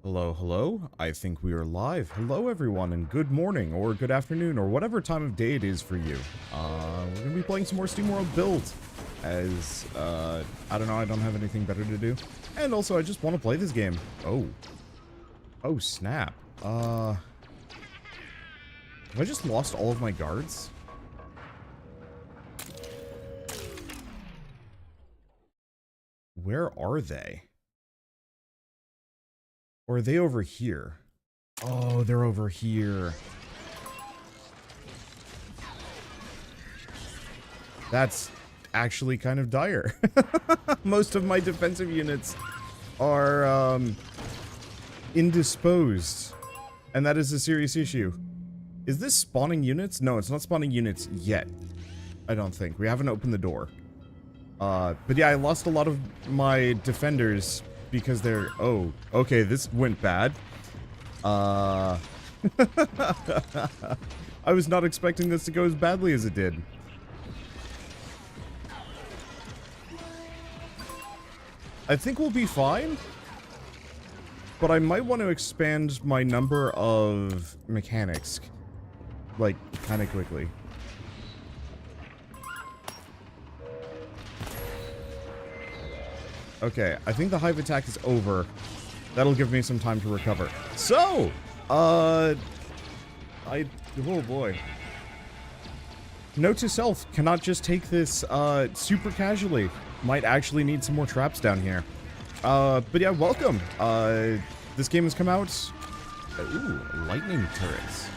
Hello, hello. I think we are live. Hello, everyone, and good morning, or good afternoon, or whatever time of day it is for you. We're gonna be playing some more SteamWorld Build, as, I don't know, I don't have anything better to do. And also, I just want to play this game. Oh. Oh, snap. Have I just lost all of my guards? Where are they? Or are they over here? Oh, they're over here. That's actually kind of dire. Most of my defensive units are indisposed. And that is a serious issue. Is this spawning units? No, it's not spawning units yet. I don't think. We haven't opened the door. But yeah, I lost a lot of my defenders because they're... Oh, okay, this went bad. I was not expecting this to go as badly as it did. I think we'll be fine. But I might want to expand my number of mechanics. Like, kind of quickly. Okay, I think the hive attack is over. That'll give me some time to recover. So, oh boy. Note to self, cannot just take this, super casually. Might actually need some more traps down here. But yeah, welcome. This game has come out. Ooh, lightning turrets.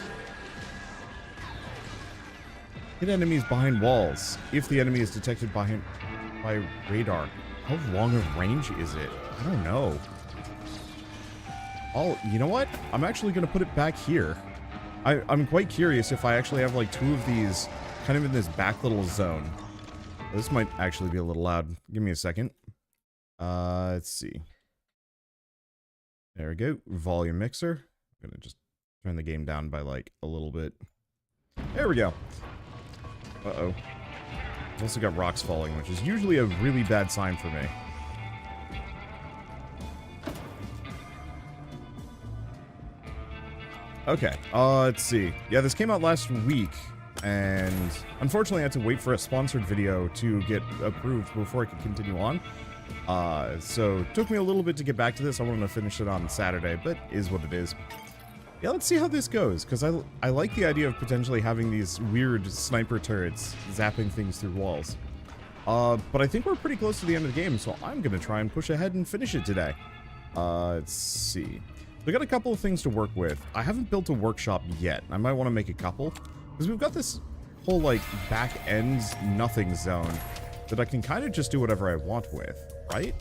Hit enemies behind walls. If the enemy is detected by radar. How long of range is it? I don't know. Oh, you know what? I'm actually going to put it back here. I'm quite curious if I actually have like two of these kind of in this back little zone. This might actually be a little loud. Give me a second. Let's see. There we go. Volume mixer. I'm going to just turn the game down by like a little bit. There we go. Uh-oh. I've also got rocks falling, which is usually a really bad sign for me. Okay, let's see. Yeah, this came out last week, and unfortunately I had to wait for a sponsored video to get approved before I could continue on. So it took me a little bit to get back to this. I wanted to finish it on Saturday, but is what it is. Yeah, let's see how this goes, because I like the idea of potentially having these weird sniper turrets zapping things through walls. But I think we're pretty close to the end of the game, so I'm going to try and push ahead and finish it today. Let's see. We got a couple of things to work with. I haven't built a workshop yet. I might want to make a couple, because we've got this whole, like, back-end nothing zone that I can kind of just do whatever I want with, right?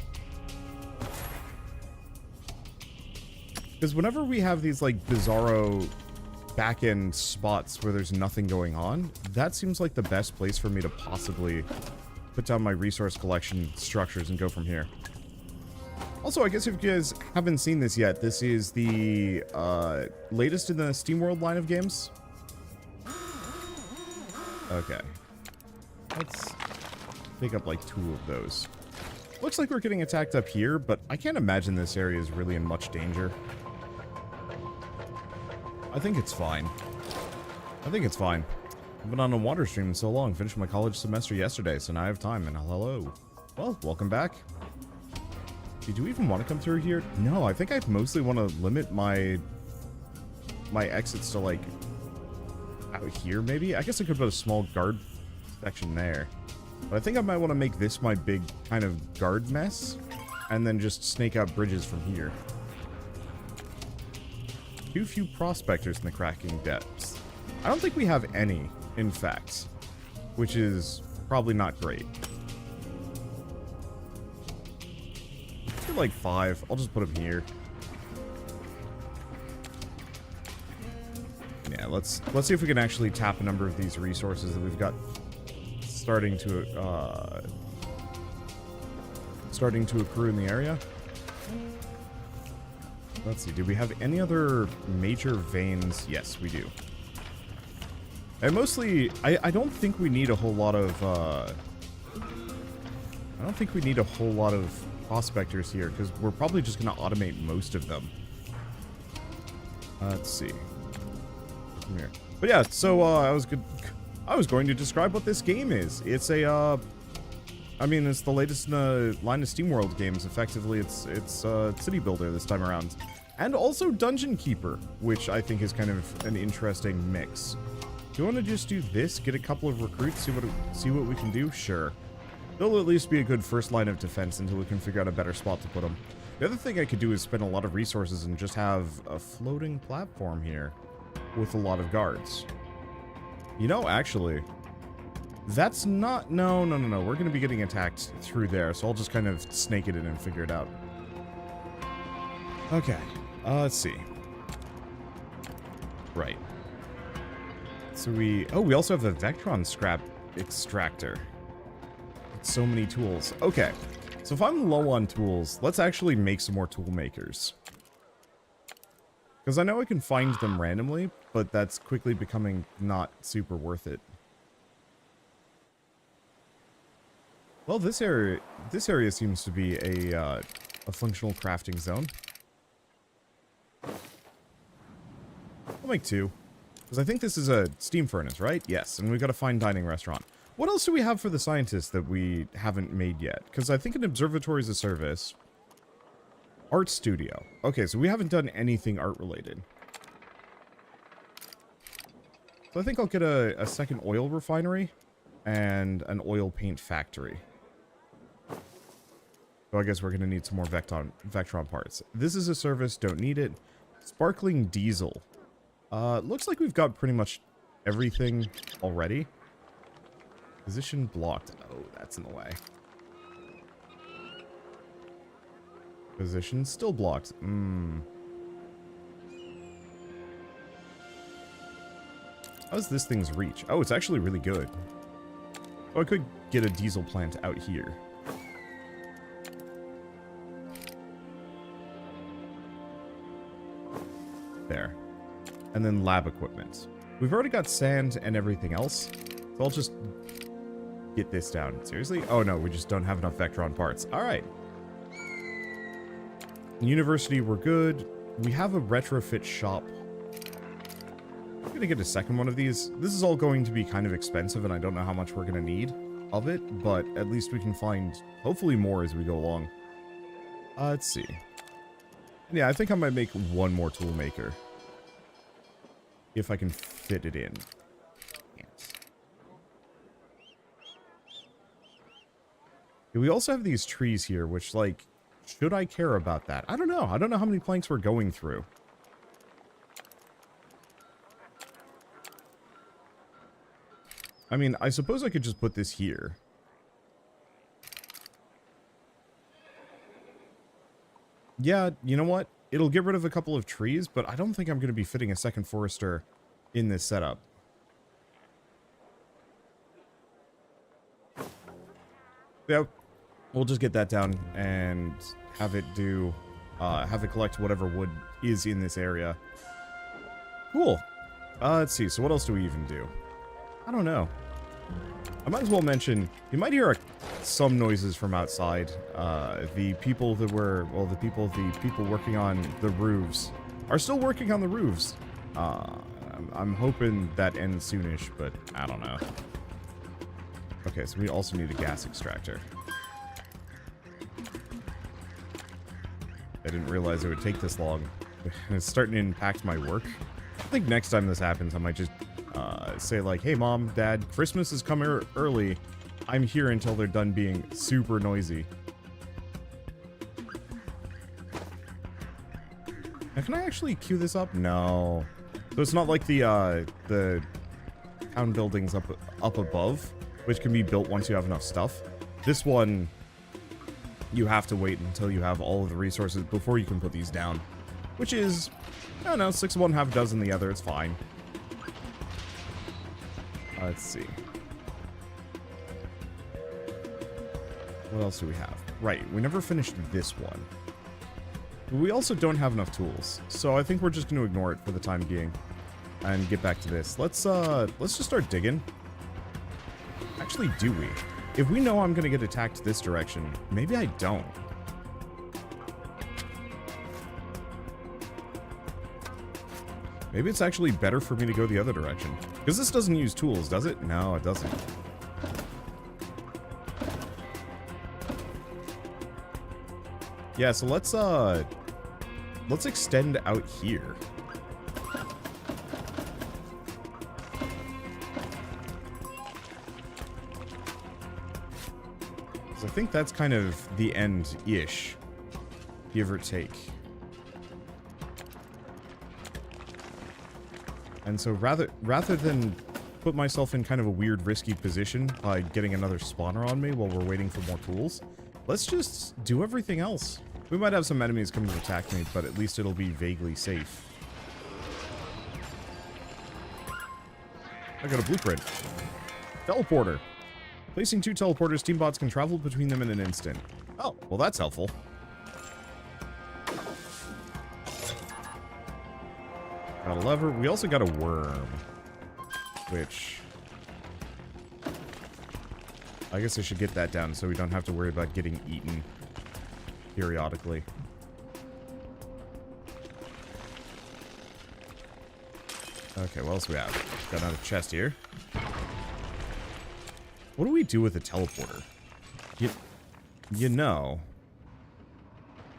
Because whenever we have these, like, bizarro back-end spots where there's nothing going on, that seems like the best place for me to possibly put down my resource collection structures and go from here. Also, I guess if you guys haven't seen this yet, this is the latest in the SteamWorld line of games. Okay. Let's pick up, like, 2 of those. Looks like we're getting attacked up here, but I can't imagine this area is really in much danger. I think it's fine. I think it's fine. I've been on a wander stream so long. Finished my college semester yesterday, so now I have time. And hello. Well, welcome back. Did you even want to come through here? No, I think I mostly want to limit my exits to, like, out here, maybe? I guess I could put a small guard section there. But I think I might want to make this my big kind of guard mess. And then just snake out bridges from here. Too few prospectors in the cracking depths. I don't think we have any, in fact. Which is probably not great. Let's get like 5. I'll just put them here. Yeah, let's see if we can actually tap a number of these resources that we've got starting to accrue in the area. Let's see, do we have any other major veins? Yes, we do. And mostly, I don't think we need a whole lot of, I don't think we need a whole lot of prospectors here, because we're probably just going to automate most of them. Let's see. Come here. But yeah, so I was going to describe what this game is. It's a I mean, it's the latest in a line of SteamWorld games. Effectively, it's City Builder this time around. And also Dungeon Keeper, which I think is kind of an interesting mix. Do you want to just do this? Get a couple of recruits, see what we can do? Sure. It'll at least be a good first line of defense until we can figure out a better spot to put them. The other thing I could do is spend a lot of resources and just have a floating platform here with a lot of guards. You know, actually, that's not... No. We're going to be getting attacked through there, so I'll just kind of snake it in and figure it out. Okay, let's see. Right. So we also have the Vectron scrap extractor. It's so many tools. Okay, so if I'm low on tools, let's actually make some more tool makers. Because I know I can find them randomly, but that's quickly becoming not super worth it. Well, this area seems to be a functional crafting zone. I'll make 2. Because I think this is a steam furnace, right? Yes, and we've got a fine dining restaurant. What else do we have for the scientists that we haven't made yet? Because I think an observatory is a service. Art studio. Okay, so we haven't done anything art related. So I think I'll get a second oil refinery and an oil paint factory. So I guess we're going to need some more Vectron parts. This is a service, don't need it. Sparkling diesel. Looks like we've got pretty much everything already. Position blocked. Oh, that's in the way. Position still blocked. How's this thing's reach? Oh, it's actually really good. Oh, I could get a diesel plant out here. There. And then lab equipment. We've already got sand and everything else. So I'll just get this down. Seriously? Oh no, we just don't have enough Vectron parts. Alright. University, we're good. We have a retrofit shop. I'm gonna get a second one of these. This is all going to be kind of expensive, and I don't know how much we're gonna need of it, but at least we can find, hopefully, more as we go along. Let's see. Yeah, I think I might make one more tool maker. If I can fit it in. Yes. We also have these trees here, which, like, should I care about that? I don't know. I don't know how many planks we're going through. I mean, I suppose I could just put this here. Yeah, you know what? It'll get rid of a couple of trees, but I don't think I'm going to be fitting a second forester in this setup. Yep. We'll just get that down and have it do, have it collect whatever wood is in this area. Cool. Let's see. So what else do we even do? I don't know. I might as well mention, you might hear some noises from outside. The people working on the roofs are still working on the roofs. I'm hoping that ends soonish, but I don't know. Okay, so we also need a gas extractor. I didn't realize it would take this long. It's starting to impact my work. I think next time this happens, I might just say like, hey mom, dad, Christmas is coming early. I'm here until they're done being super noisy. Now, can I actually queue this up? No. So it's not like the town buildings up above, which can be built once you have enough stuff. This one, you have to wait until you have all of the resources before you can put these down. Which is, I don't know, 6 of one, half a dozen the other. It's fine. Let's see. What else do we have? Right, we never finished this one. But we also don't have enough tools, so I think we're just going to ignore it for the time being and get back to this. Let's just start digging. Actually, do we? If we know I'm going to get attacked this direction, maybe I don't. Maybe it's actually better for me to go the other direction. Because this doesn't use tools, does it? No, it doesn't. Yeah, so let's extend out here. So I think that's kind of the end-ish, give or take. And so rather than put myself in kind of a weird, risky position by getting another spawner on me while we're waiting for more tools, let's just do everything else. We might have some enemies coming to attack me, but at least it'll be vaguely safe. I got a blueprint. Teleporter. Placing 2 teleporters, Steambots can travel between them in an instant. Oh, well that's helpful. Got a lever. We also got a worm. Which... I guess I should get that down so we don't have to worry about getting eaten periodically. Okay, what else do we have? Got another chest here. What do we do with a teleporter? You know...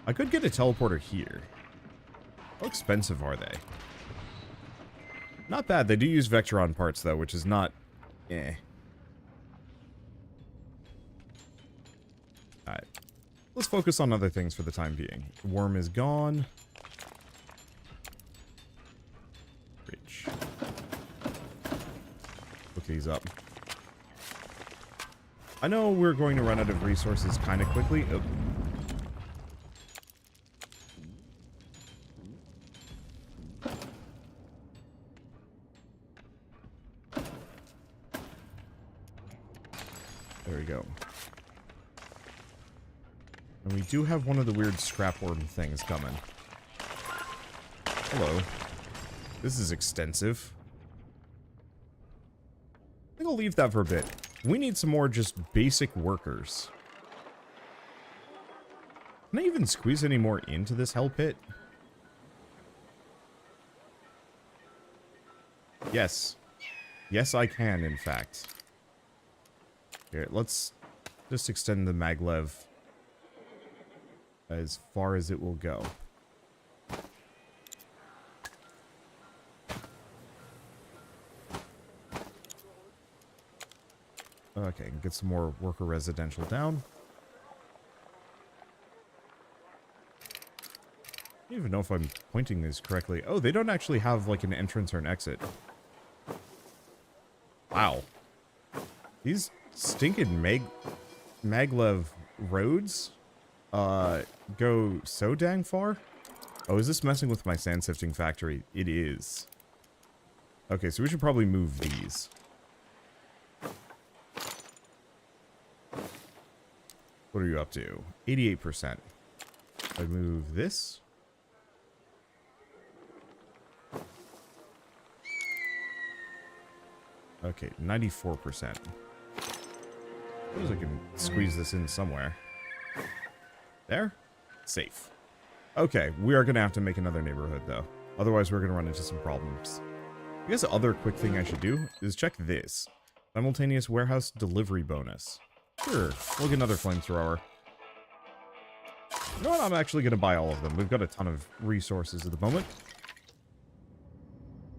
I could get a teleporter here. How expensive are they? Not bad. They do use Vectron parts, though, which is not... eh. Alright. Let's focus on other things for the time being. The worm is gone. Reach. Look these up. I know we're going to run out of resources kind of quickly. Oh. There we go. And we do have one of the weird scrapworm things coming. Hello. This is extensive. I think I'll leave that for a bit. We need some more just basic workers. Can I even squeeze any more into this hell pit? Yes. Yes, I can, in fact. Here, let's just extend the maglev as far as it will go. Okay, get some more worker residential down. I don't even know if I'm pointing these correctly. Oh, they don't actually have like an entrance or an exit. Wow. These stinking maglev roads go so dang far. Oh, is this messing with my sand sifting factory? It is. Okay, so we should probably move these. What are you up to? 88%. I move this. Okay, 94%. Suppose I can squeeze this in somewhere. There? Safe. Okay, we are going to have to make another neighborhood, though. Otherwise, we're going to run into some problems. I guess the other quick thing I should do is check this. Simultaneous warehouse delivery bonus. Sure, we'll get another flamethrower. You know what? I'm actually going to buy all of them. We've got a ton of resources at the moment.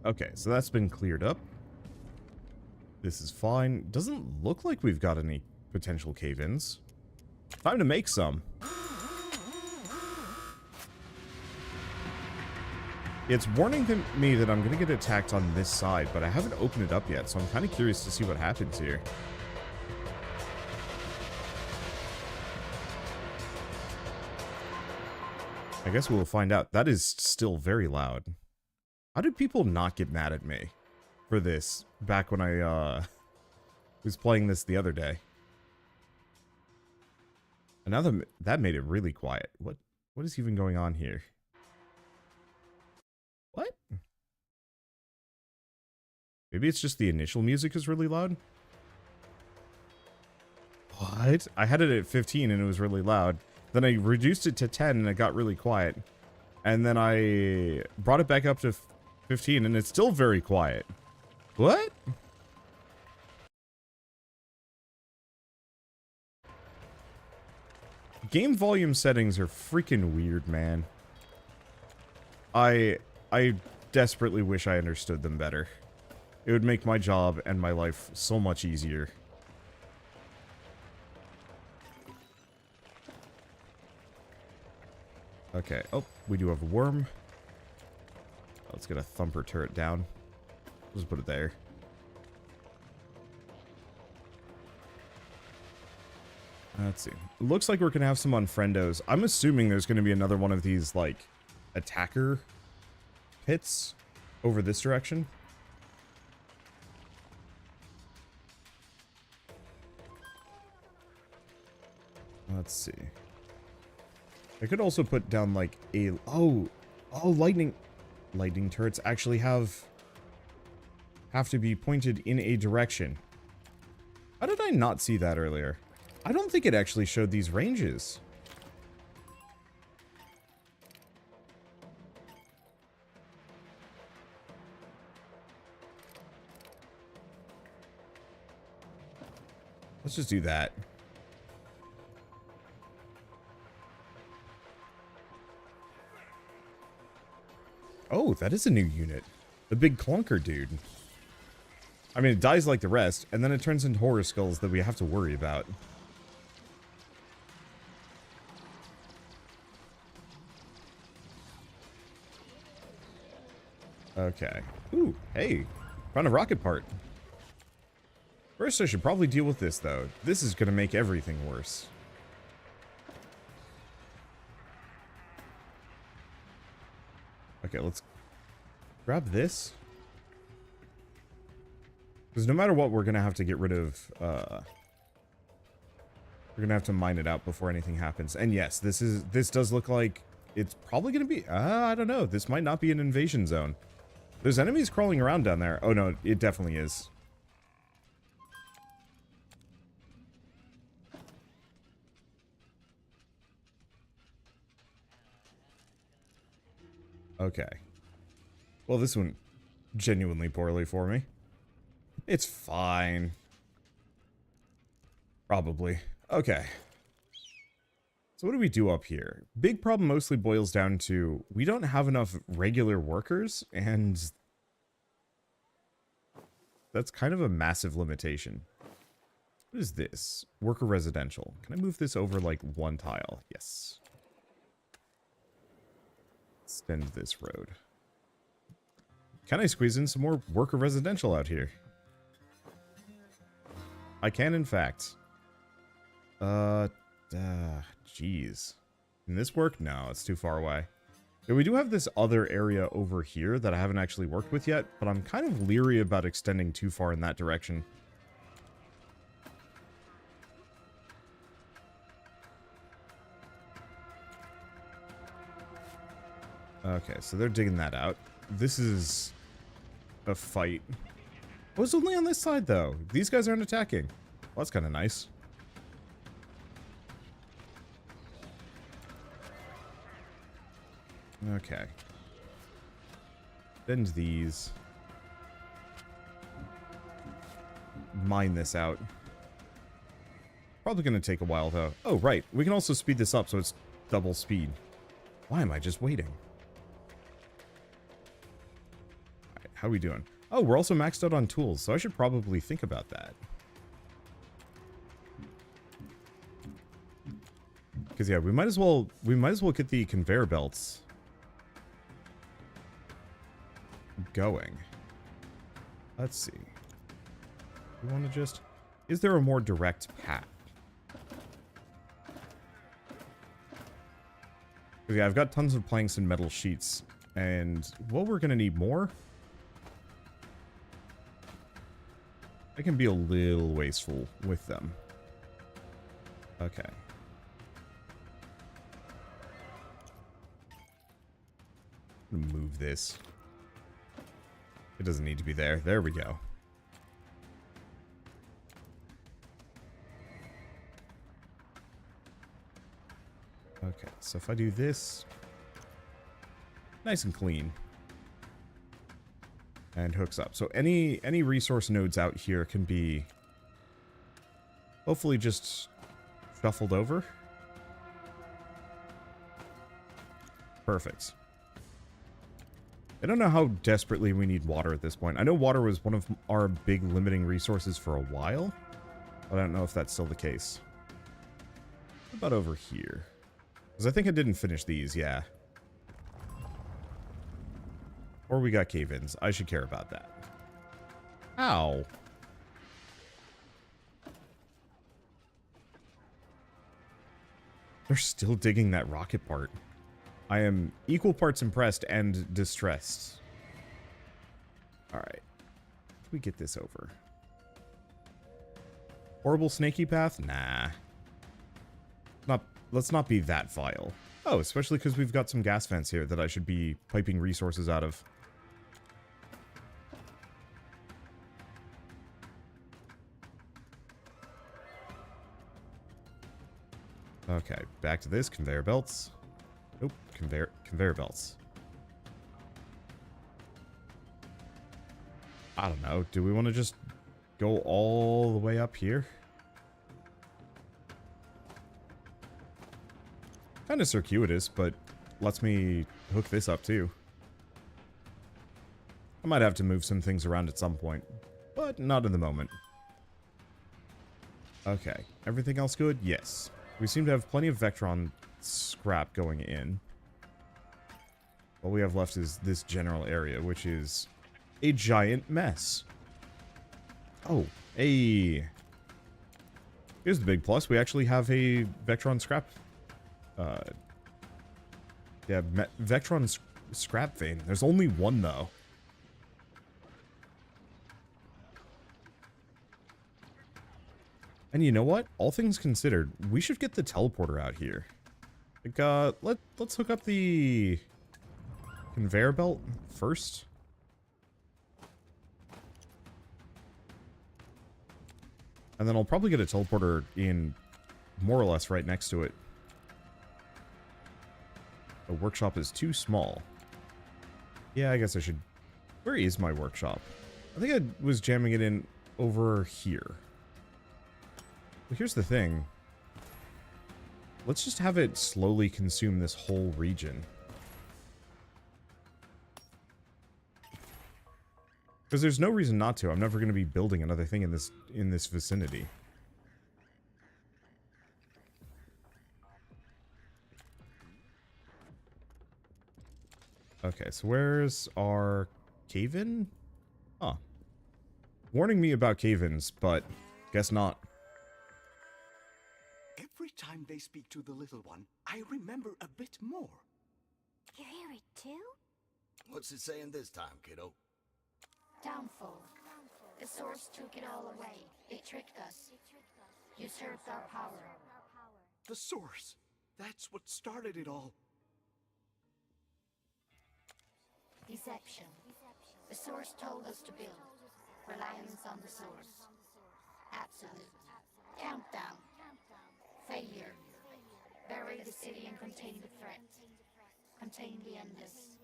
Okay, so that's been cleared up. This is fine. Doesn't look like we've got any potential cave-ins. Time to make some. It's warning me that I'm going to get attacked on this side, but I haven't opened it up yet, so I'm kind of curious to see what happens here. I guess we'll find out. That is still very loud. How did people not get mad at me for this back when I was playing this the other day? And now that made it really quiet. What is even going on here? What? Maybe it's just the initial music is really loud? What? I had it at 15 and it was really loud. Then I reduced it to 10 and it got really quiet. And then I brought it back up to 15, and it's still very quiet. What? Game volume settings are freaking weird, man. I desperately wish I understood them better. It would make my job and my life so much easier. Okay. Oh, we do have a worm. Let's get a thumper turret down. Just put it there. Let's see. It looks like we're going to have some unfriendos. I'm assuming there's going to be another one of these, like, attacker pits over this direction. Let's see. I could also put down, like, a... Oh, lightning turrets actually have to be pointed in a direction. How did I not see that earlier? I don't think it actually showed these ranges. Let's just do that. Oh, that is a new unit. The big clunker dude. I mean, it dies like the rest, and then it turns into horror skulls that we have to worry about. Okay. Ooh, hey. Found a rocket part. First, I should probably deal with this, though. This is going to make everything worse. Okay, let's grab this. Because no matter what, we're going to have to get rid of... we're going to have to mine it out before anything happens. And yes, this does look like it's probably going to be... I don't know. This might not be an invasion zone. There's enemies crawling around down there. Oh, no, it definitely is. Okay. Well, this went genuinely poorly for me. It's fine. Probably. Okay. So what do we do up here? Big problem mostly boils down to we don't have enough regular workers, and that's kind of a massive limitation. What is this? Worker residential. Can I move this over like one tile? Yes. Extend this road. Can I squeeze in some more worker residential out here? I can, in fact. Jeez. Can this work? No, it's too far away. Yeah, we do have this other area over here that I haven't actually worked with yet, but I'm kind of leery about extending too far in that direction. Okay, so they're digging that out. This is a fight. Oh, it's only on this side, though. These guys aren't attacking. Well, that's kind of nice. Okay. Bend these. Mine this out. Probably going to take a while, though. Oh, right. We can also speed this up so it's double speed. Why am I just waiting? Alright, how are we doing? Oh, we're also maxed out on tools, so I should probably think about that. Because yeah, we might as well get the conveyor belts going. Let's see. We want to just... Is there a more direct path? Because yeah, I've got tons of planks and metal sheets, and well, we're going to need more. I can be a little wasteful with them. Okay. I'm gonna move this. It doesn't need to be there. There we go. Okay, so if I do this... Nice and clean. and hooks up. So any resource nodes out here can be hopefully just shuffled over. Perfect. I don't know how desperately we need water at this point. I know water was one of our big limiting resources for a while, but I don't know if that's still the case. What about over here? Because I think I didn't finish these, yeah. Or we got cave-ins. I should care about that. Ow. They're still digging that rocket part. I am equal parts impressed and distressed. Alright. Can we get this over? Horrible snaky path? Nah. Let's not be that vile. Oh, especially because we've got some gas vents here that I should be piping resources out of. Okay, back to this. Conveyor belts. Nope, conveyor belts. I don't know. Do we want to just go all the way up here? Kind of circuitous, but lets me hook this up too. I might have to move some things around at some point, but not in the moment. Okay, everything else good? Yes. We seem to have plenty of Vectron scrap going in. All we have left is this general area, which is a giant mess. Oh, here's the big plus. We actually have a Vectron scrap. Yeah, Vectron scrap vein. There's only one, though. And you know what? All things considered, we should get the teleporter out here. Like, let's hook up the conveyor belt first. And then I'll probably get a teleporter in more or less right next to it. The workshop is too small. Yeah, I guess I should... Where is my workshop? I think I was jamming it in over here. Well, here's the thing. Let's just have it slowly consume this whole region. Because there's no reason not to. I'm never going to be building another thing in this vicinity. Okay, so where's our cave-in? Huh. Warning me about cave-ins, but guess not. Every time they speak to the little one, I remember a bit more. You hear it too? What's it saying this time, kiddo? Downfall. The source took it all away. It tricked us. Usurped our power. The source. That's what started it all. Deception. The source told us to build. Reliance on the source. Absolute. Countdown. Failure. Bury the city and contain the threat. Contain the endless.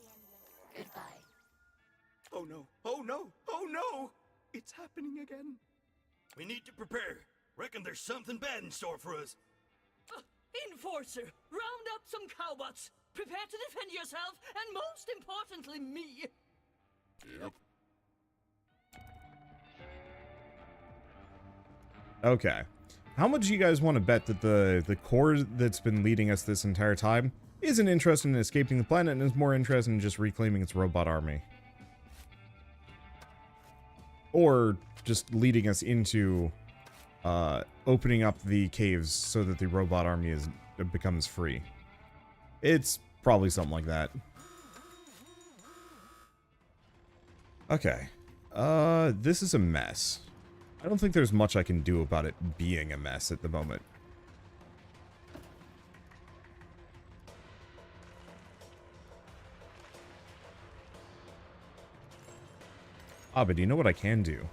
Goodbye. Oh no, oh no, oh no! It's happening again. We need to prepare. Reckon there's something bad in store for us. Enforcer, round up some cowbots. Prepare to defend yourself, and most importantly, me. Yep. Okay. How much do you guys want to bet that the core that's been leading us this entire time isn't interested in escaping the planet and is more interested in just reclaiming its robot army? Or just leading us into opening up the caves so that the robot army becomes free. It's probably something like that. Okay. This is a mess. I don't think there's much I can do about it being a mess at the moment. Ah, but you know what I can do?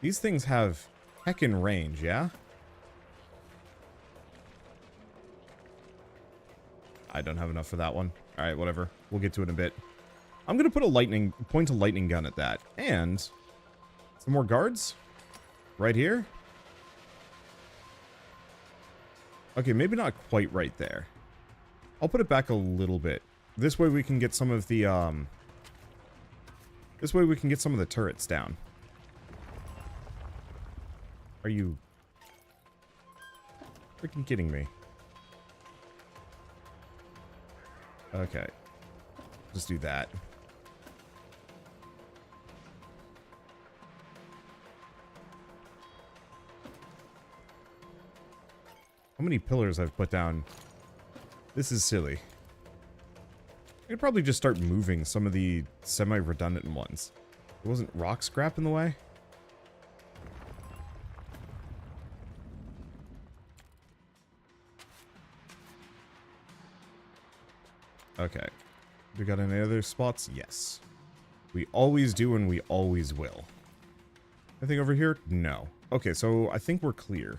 These things have heckin' range, yeah? I don't have enough for that one. Alright, whatever. We'll get to it in a bit. I'm gonna put a point a lightning gun at that. And some more guards. Right here. Okay, maybe not quite right there. I'll put it back a little bit. This way we can get some of the, This way we can get some of the turrets down. Are you freaking kidding me? Okay. Just do that. How many pillars I've put down? This is silly. I could probably just start moving some of the semi-redundant ones. There wasn't rock scrap in the way? Okay. We got any other spots? Yes. We always do and we always will. Anything over here? No. Okay, so I think we're clear.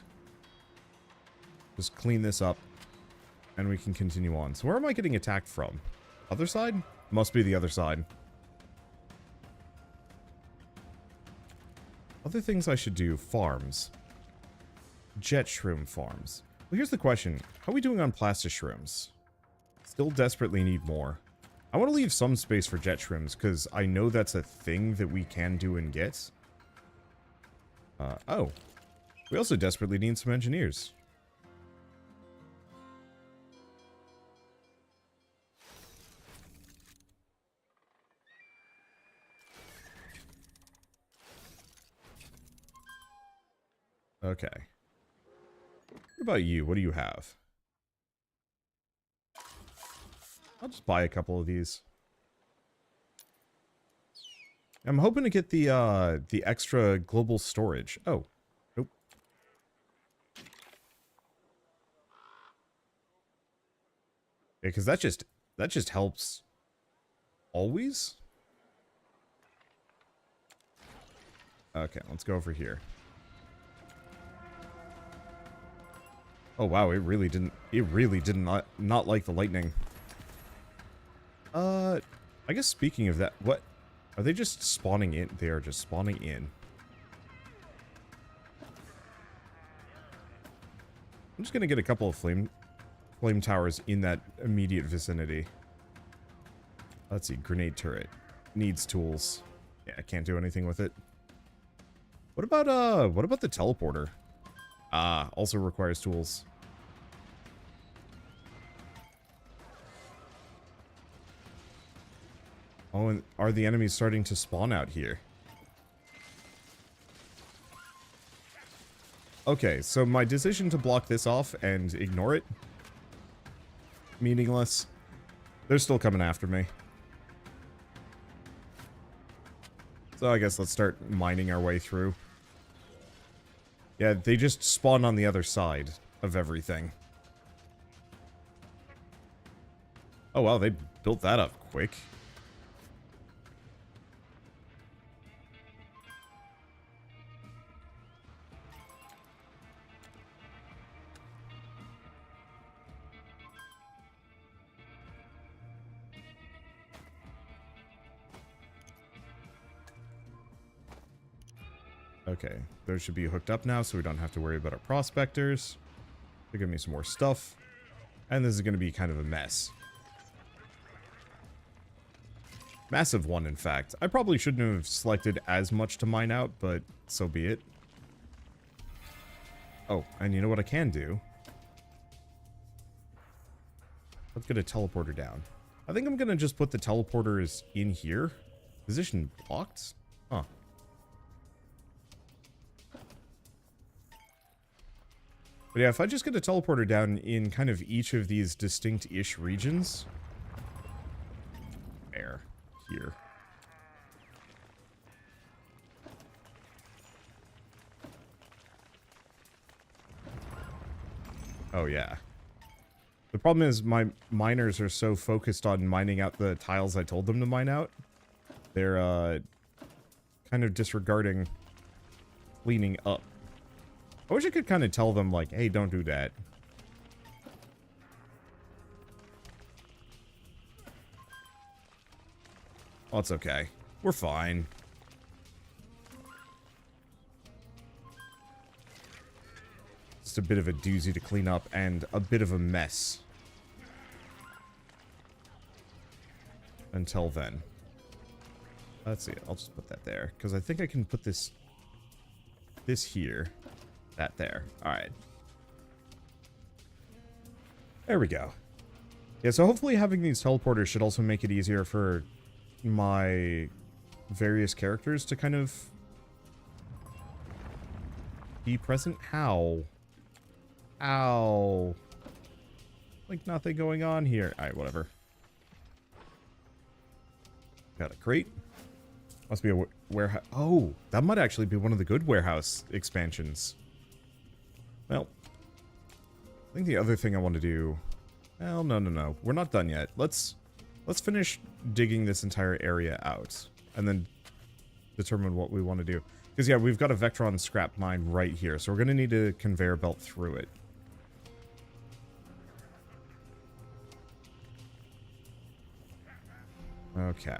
Just clean this up and we can continue on. So where am I getting attacked from? Other side? Must be the other side. Other things I should do. Farms. Jet shroom farms. Well, here's the question. How are we doing on plastishrooms? Still desperately need more. I want to leave some space for jet shrooms, because I know that's a thing that we can do and get. Oh. We also desperately need some engineers. Okay. What about you? What do you have? I'll just buy a couple of these. I'm hoping to get the extra global storage. Oh. Nope. Yeah, because that just helps always. Okay, let's go over here. Oh wow, it really did not like the lightning. I guess speaking of that, what? Are they just spawning in? They are just spawning in. I'm just gonna get a couple of flame towers in that immediate vicinity. Let's see, grenade turret. Needs tools. Yeah, I can't do anything with it. What about the teleporter? Also requires tools. Oh, and are the enemies starting to spawn out here? Okay, so my decision to block this off and ignore it, meaningless. They're still coming after me. So I guess let's start mining our way through. Yeah, they just spawn on the other side of everything. Oh wow, they built that up quick. Okay, those should be hooked up now, so we don't have to worry about our prospectors. They're giving me some more stuff. And this is going to be kind of a mess. Massive one, in fact. I probably shouldn't have selected as much to mine out, but so be it. Oh, and you know what I can do? Let's get a teleporter down. I think I'm going to just put the teleporters in here. Position blocked? Huh. But yeah, if I just get a teleporter down in kind of each of these distinct-ish regions. There. Here. Oh, yeah. The problem is my miners are so focused on mining out the tiles I told them to mine out. They're, kind of disregarding cleaning up. I wish I could kind of tell them, like, hey, don't do that. Well, it's okay. We're fine. Just a bit of a doozy to clean up and a bit of a mess. Until then. Let's see. I'll just put that there. Because I think I can put this here. That there. Alright. There we go. Yeah, so hopefully having these teleporters should also make it easier for my various characters to kind of be present. How? Ow. Like nothing going on here. Alright, whatever. Got a crate. Must be a warehouse. Oh, that might actually be one of the good warehouse expansions. Well, I think the other thing I want to do... Well, no. We're not done yet. Let's finish digging this entire area out. And then determine what we want to do. Because, yeah, we've got a Vectron scrap mine right here. So we're going to need a conveyor belt through it. Okay.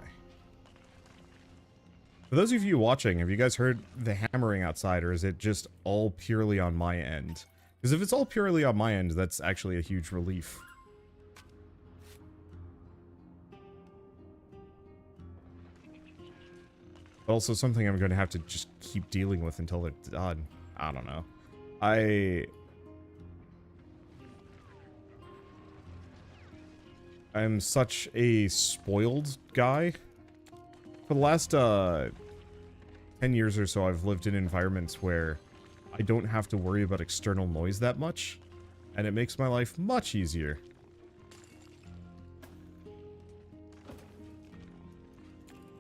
For those of you watching, have you guys heard the hammering outside, or is it just all purely on my end? Because if it's all purely on my end, that's actually a huge relief. But also something I'm going to have to just keep dealing with until they're done. I don't know. I'm such a spoiled guy. For the last 10 years or so, I've lived in environments where I don't have to worry about external noise that much, and it makes my life much easier.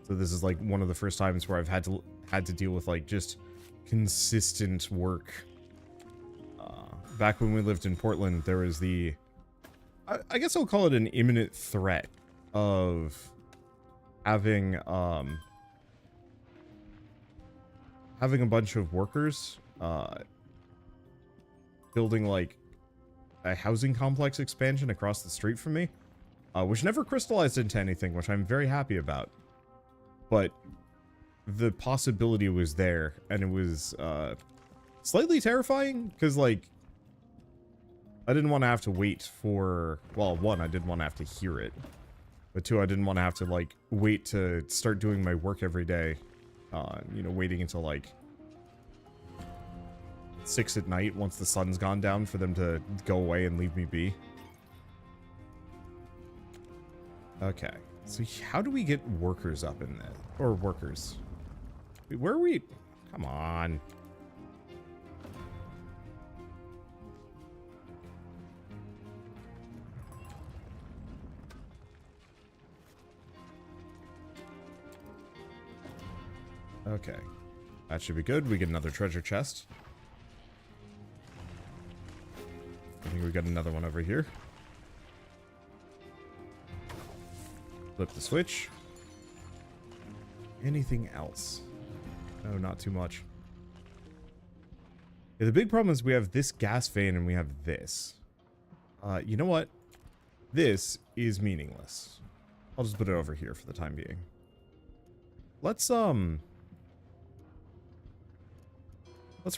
So this is like one of the first times where I've had to deal with like just consistent work. Back when we lived in Portland, there was the I guess I'll call it an imminent threat of having a bunch of workers building like a housing complex expansion across the street from me, which never crystallized into anything, which I'm very happy about. But the possibility was there, and it was slightly terrifying because, like, I didn't want to have to wait for, well, one, I didn't want to have to hear it, but two, I didn't want to have to, like, wait to start doing my work every day, you know, waiting until, like, 6 at night once the sun's gone down for them to go away and leave me be. Okay, so how do we get workers up in that? Or workers? Wait, where are we? Come on. Okay. That should be good. We get another treasure chest. I think we got another one over here. Flip the switch. Anything else? No, not too much. Yeah, the big problem is we have this gas vein and we have this. You know what? This is meaningless. I'll just put it over here for the time being. Let's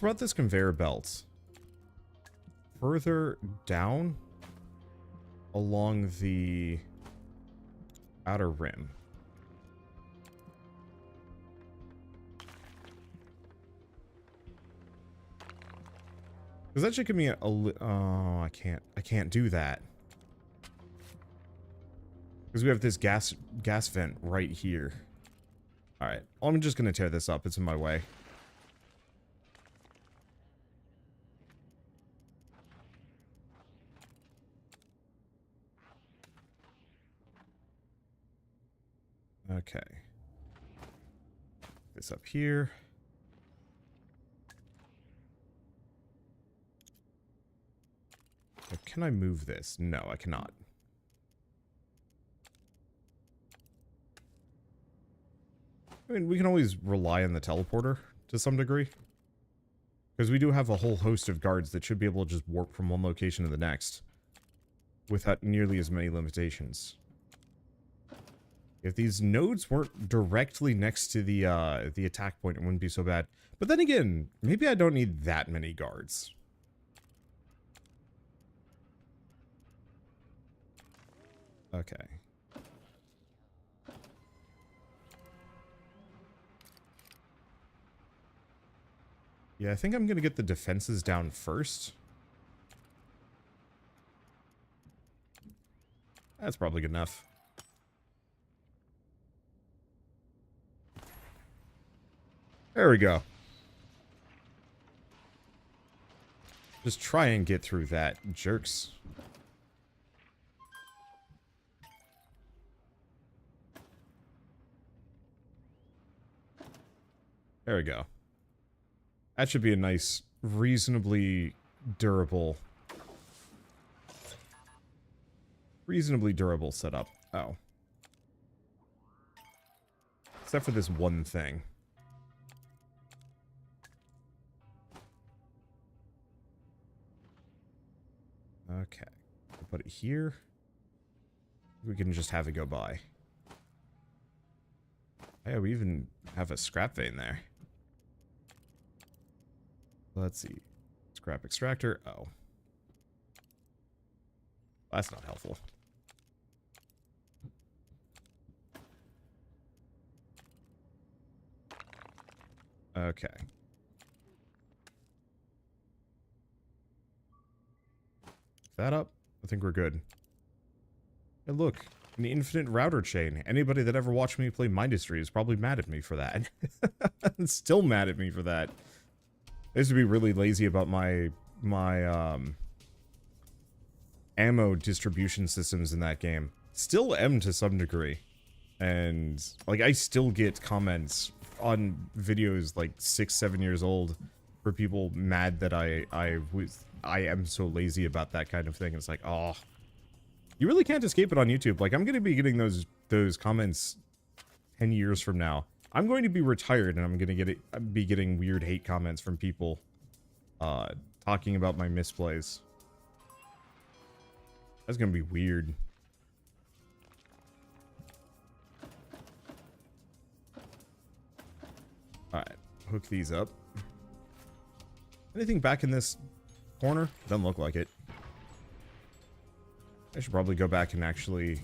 route this conveyor belt further down along the outer rim. Because that should give me oh, I can't do that. Because we have this gas vent right here. Alright, I'm just going to tear this up. It's in my way. Okay. This up here. So can I move this? No, I cannot. I mean, we can always rely on the teleporter to some degree. Because we do have a whole host of guards that should be able to just warp from one location to the next without nearly as many limitations. If these nodes weren't directly next to the attack point, it wouldn't be so bad. But then again, maybe I don't need that many guards. Okay. Yeah, I think I'm gonna get the defenses down first. That's probably good enough. There we go. Just try and get through that, jerks. There we go. That should be a nice, reasonably durable setup. Oh. Except for this one thing. Okay. We'll put it here. We can just have it go by. Yeah, we even have a scrap vein there. Let's see. Scrap extractor. Oh. That's not helpful. Okay. That up. I think we're good. And look, an infinite router chain. Anybody that ever watched me play Mindustry is probably mad at me for that. Still mad at me for that. I used to be really lazy about my ammo distribution systems in that game. Still am to some degree. And, like, I still get comments on videos, like, 6-7 years old for people mad that I am so lazy about that kind of thing. It's like, oh, you really can't escape it on YouTube. Like, I'm going to be getting those comments 10 years from now. I'm going to be retired, and I'm going to be getting weird hate comments from people talking about my misplays. That's going to be weird. Alright, hook these up. Anything back in this corner? Doesn't look like it. I should probably go back and actually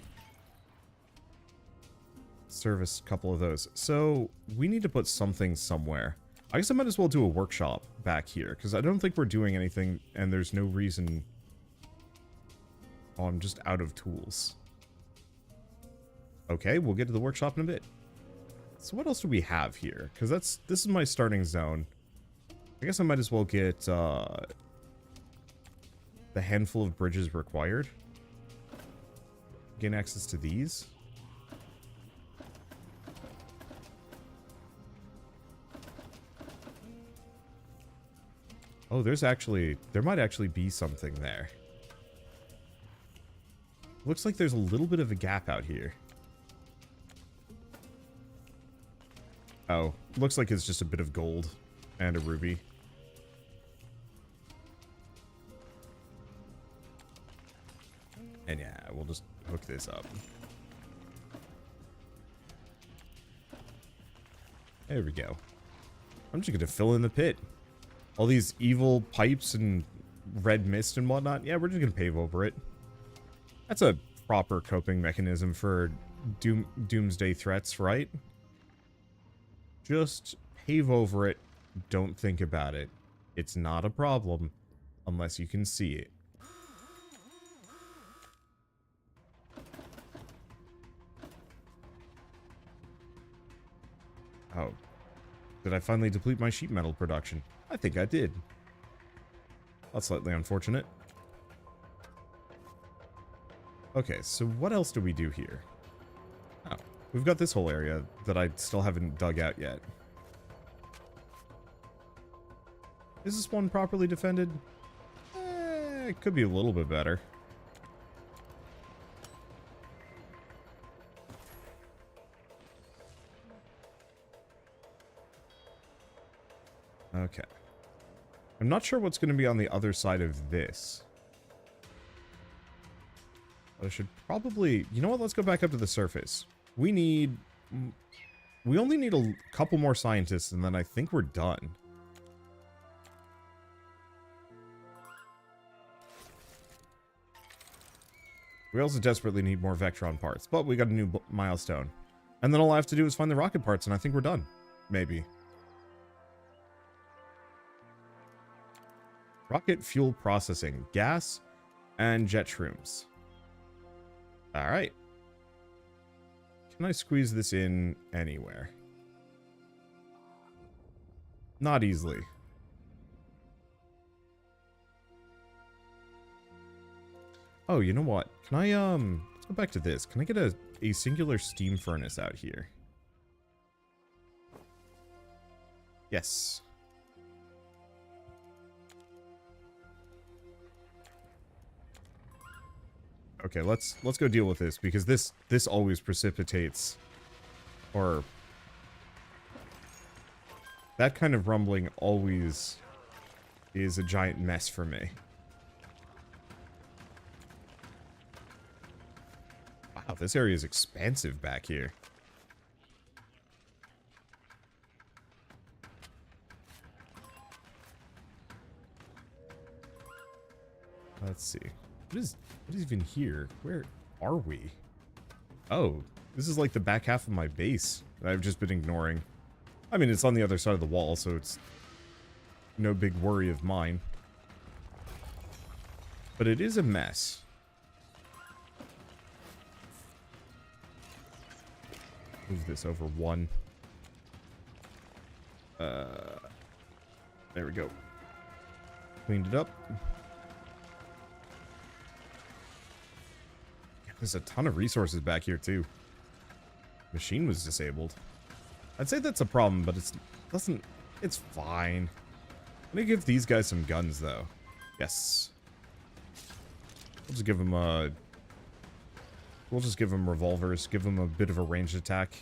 service a couple of those. So, we need to put something somewhere. I guess I might as well do a workshop back here, because I don't think we're doing anything, and there's no reason... Oh, I'm just out of tools. Okay, we'll get to the workshop in a bit. So what else do we have here? Because this is my starting zone. I guess I might as well get the handful of bridges required. Gain access to these. Oh, there might actually be something there. Looks like there's a little bit of a gap out here. Oh, looks like it's just a bit of gold and a ruby. And yeah, we'll just hook this up. There we go. I'm just gonna fill in the pit. All these evil pipes and red mist and whatnot. Yeah, we're just gonna pave over it. That's a proper coping mechanism for doomsday threats, right? Just pave over it. Don't think about it. It's not a problem unless you can see it. Oh. Did I finally deplete my sheet metal production? I think I did. That's slightly unfortunate. Okay, so what else do we do here? Oh, we've got this whole area that I still haven't dug out yet. Is this one properly defended? It could be a little bit better. Okay. I'm not sure what's going to be on the other side of this. I should probably... You know what? Let's go back up to the surface. We need... We only need a couple more scientists, and then I think we're done. We also desperately need more Vectron parts, but we got a new milestone. And then all I have to do is find the rocket parts, and I think we're done. Maybe. Rocket fuel processing, gas, and jet shrooms. Alright. Can I squeeze this in anywhere? Not easily. Oh, you know what? Can I, let's go back to this. Can I get a singular steam furnace out here? Yes. Okay, let's go deal with this, because this always precipitates, or that kind of rumbling always is a giant mess for me. Wow, this area is expansive back here. Let's see. What is even here? Where are we? Oh, this is like the back half of my base that I've just been ignoring. I mean, it's on the other side of the wall, so it's no big worry of mine. But it is a mess. Move this over one. There we go. Cleaned it up. There's a ton of resources back here, too. Machine was disabled. I'd say that's a problem, but it's fine. I'm gonna give these guys some guns, though. Yes. We'll just give them we'll just give them revolvers, give them a bit of a ranged attack.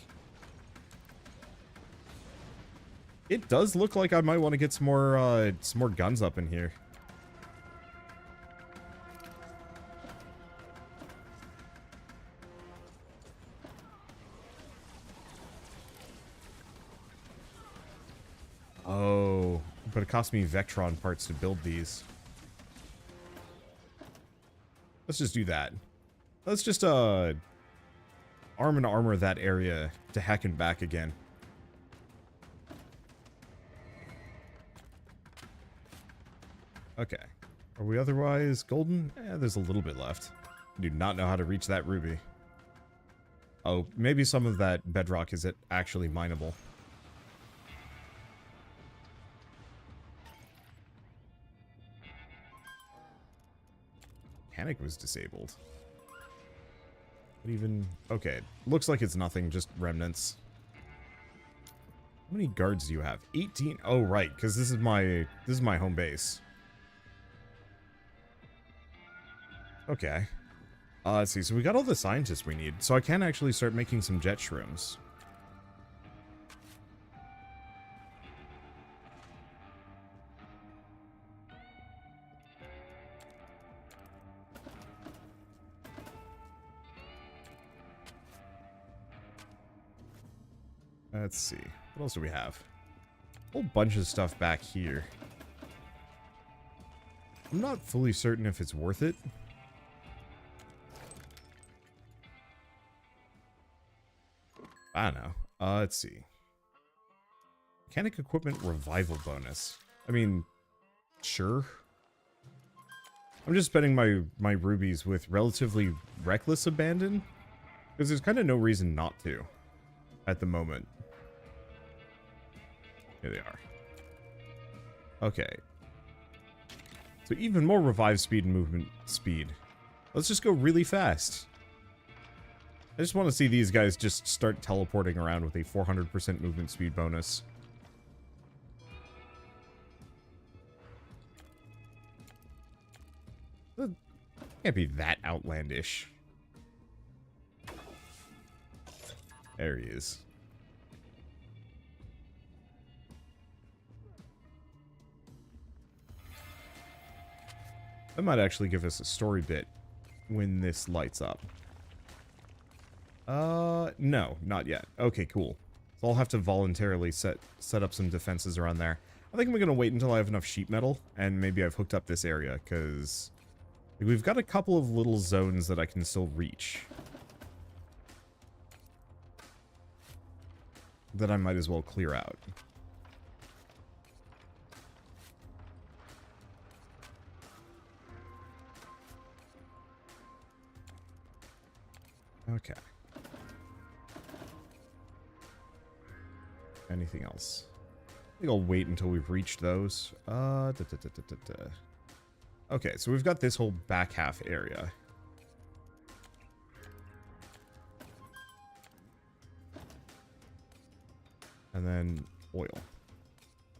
It does look like I might want to get some more guns up in here. Oh, but it cost me Vectron parts to build these. Let's just do that. Let's just arm and armor that area to heck and back again. Okay. Are we otherwise golden? There's a little bit left. I do not know how to reach that ruby. Oh, maybe some of that bedrock is actually mineable. Mechanic was disabled. What even? Okay, looks like it's nothing, just remnants. How many guards do you have? 18. Oh, right, because this is my home base. Okay. Let's see. So we got all the scientists we need. So I can actually start making some jet shrooms. Let's see. What else do we have? A whole bunch of stuff back here. I'm not fully certain if it's worth it. I don't know. Let's see. Mechanic equipment revival bonus. I mean, sure. I'm just spending my rubies with relatively reckless abandon, because there's kind of no reason not to at the moment. Here they are. Okay. So even more revive speed and movement speed. Let's just go really fast. I just want to see these guys just start teleporting around with a 400% movement speed bonus. That can't be that outlandish. There he is. That might actually give us a story bit when this lights up. No, not yet. Okay, cool. So I'll have to voluntarily set up some defenses around there. I think I'm going to wait until I have enough sheet metal, and maybe I've hooked up this area, because we've got a couple of little zones that I can still reach. That I might as well clear out. Okay. Anything else? I think I'll wait until we've reached those. Okay, so we've got this whole back half area. And then oil.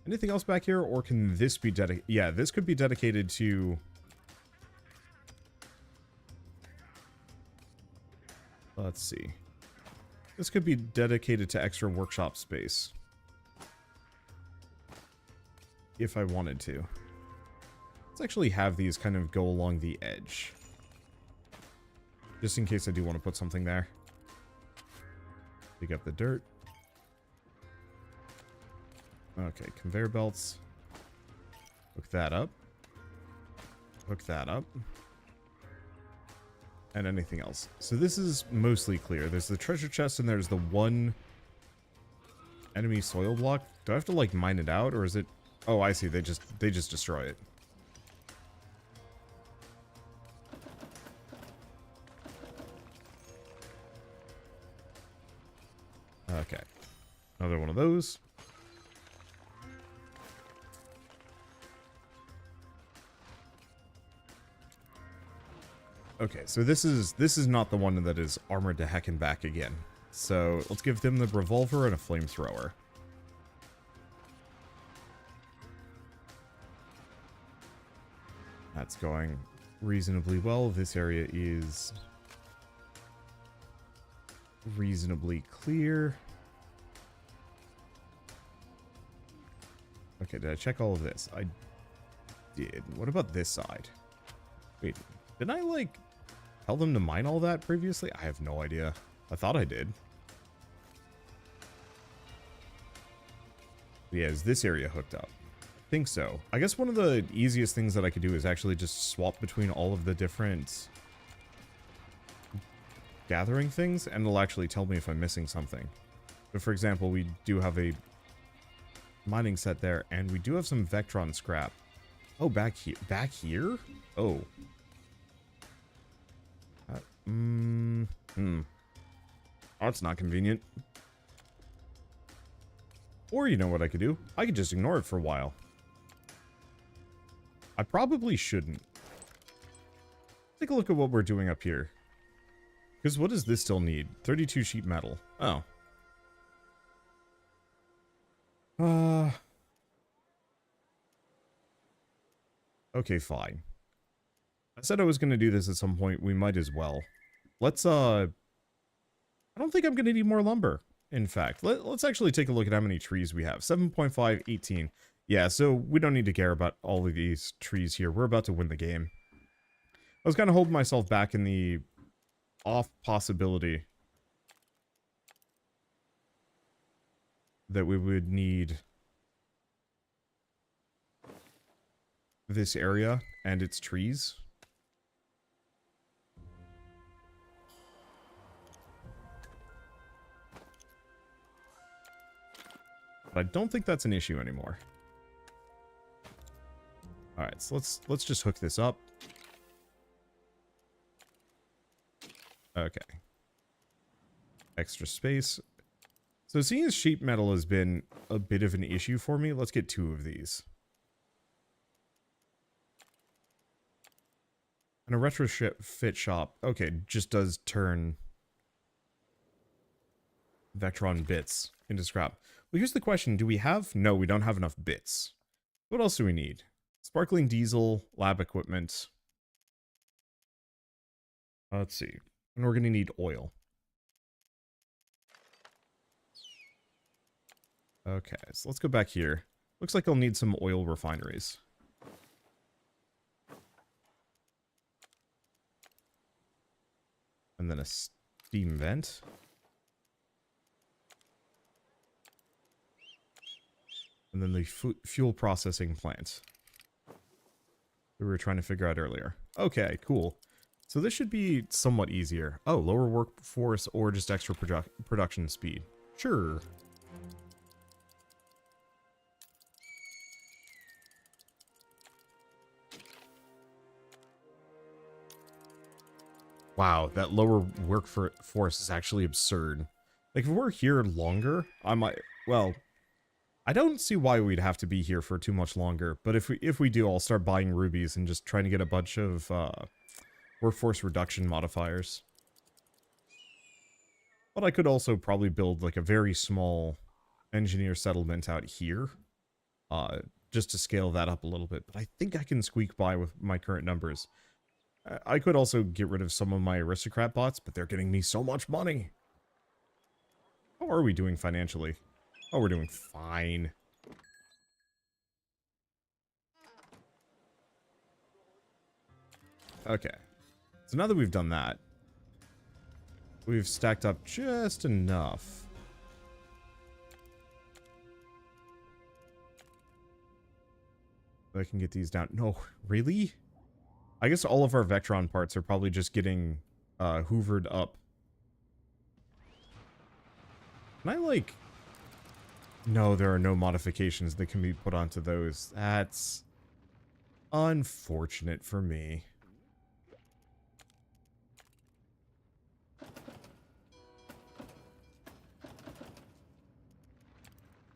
Anything else back here, or can this be dedicated? Yeah, this could be dedicated to... Let's see. This could be dedicated to extra workshop space. If I wanted to. Let's actually have these kind of go along the edge. Just in case I do want to put something there. Dig up the dirt. Okay, conveyor belts. Hook that up. Hook that up. And anything else. So this is mostly clear. There's the treasure chest and there's the one enemy soil block. Do I have to like mine it out, or is it... Oh, I see. They just destroy it. Okay. Another one of those. Okay, so this is not the one that is armored to heck and back again. So let's give them the revolver and a flamethrower. That's going reasonably well. This area is reasonably clear. Okay, did I check all of this? I did. What about this side? Wait, didn't I, like, tell them to mine all that previously? I have no idea. I thought I did. Yeah, is this area hooked up? I think so. I guess one of the easiest things that I could do is actually just swap between all of the different gathering things, and it'll actually tell me if I'm missing something. But for example, we do have a mining set there, and we do have some Vectron scrap. Oh, back here? Back here? Oh. That's not convenient. Or you know what I could do? I could just ignore it for a while. I probably shouldn't. Take a look at what we're doing up here. Because what does this still need? 32 sheet metal. Oh. Okay, fine. I said I was going to do this at some point. We might as well. Let's, I don't think I'm going to need more lumber. In fact, let's actually take a look at how many trees we have. 7.5, 18. Yeah, so we don't need to care about all of these trees here. We're about to win the game. I was kind of holding myself back in the off possibility that we would need this area and its trees. But I don't think that's an issue anymore. Alright, so let's just hook this up. Okay. Extra space. So seeing as sheet metal has been a bit of an issue for me, let's get 2 of these. And a retrofit shop, okay, just does turn Vectron bits into scrap. Well, here's the question. Do we have... No, we don't have enough bits. What else do we need? Sparkling diesel, lab equipment. Let's see. And we're going to need oil. Okay, so let's go back here. Looks like I'll need some oil refineries. And then a steam vent. And then the fuel processing plant we were trying to figure out earlier. Okay, cool. So this should be somewhat easier. Oh, lower workforce or just extra production speed. Sure. Wow, that lower workforce is actually absurd. Like, if we're here longer, I might... Well, I don't see why we'd have to be here for too much longer. But if we do, I'll start buying rubies and just trying to get a bunch of workforce reduction modifiers. But I could also probably build, like, a very small engineer settlement out here. Just to scale that up a little bit. But I think I can squeak by with my current numbers. I could also get rid of some of my aristocrat bots, but they're getting me so much money. How are we doing financially? Oh, we're doing fine. Okay. So now that we've done that, we've stacked up just enough. I can get these down. No, really? I guess all of our Vectron parts are probably just getting hoovered up. Can I, like... No, there are no modifications that can be put onto those. That's unfortunate for me.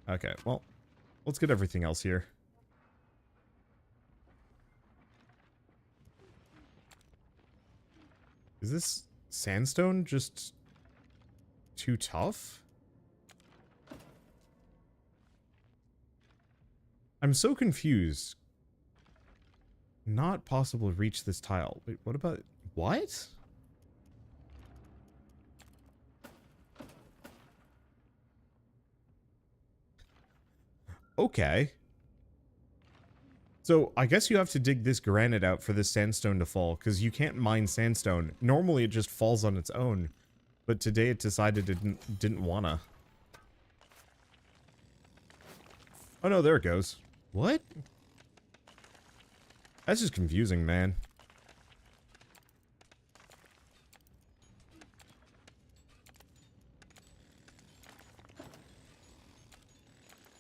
Okay, well, let's get everything else here. Is this sandstone just too tough? I'm so confused. Not possible to reach this tile. Wait, what about... What? Okay. So, I guess you have to dig this granite out for this sandstone to fall, because you can't mine sandstone. Normally, it just falls on its own. But today, it decided it didn't wanna. Oh no, there it goes. What? That's just confusing, man.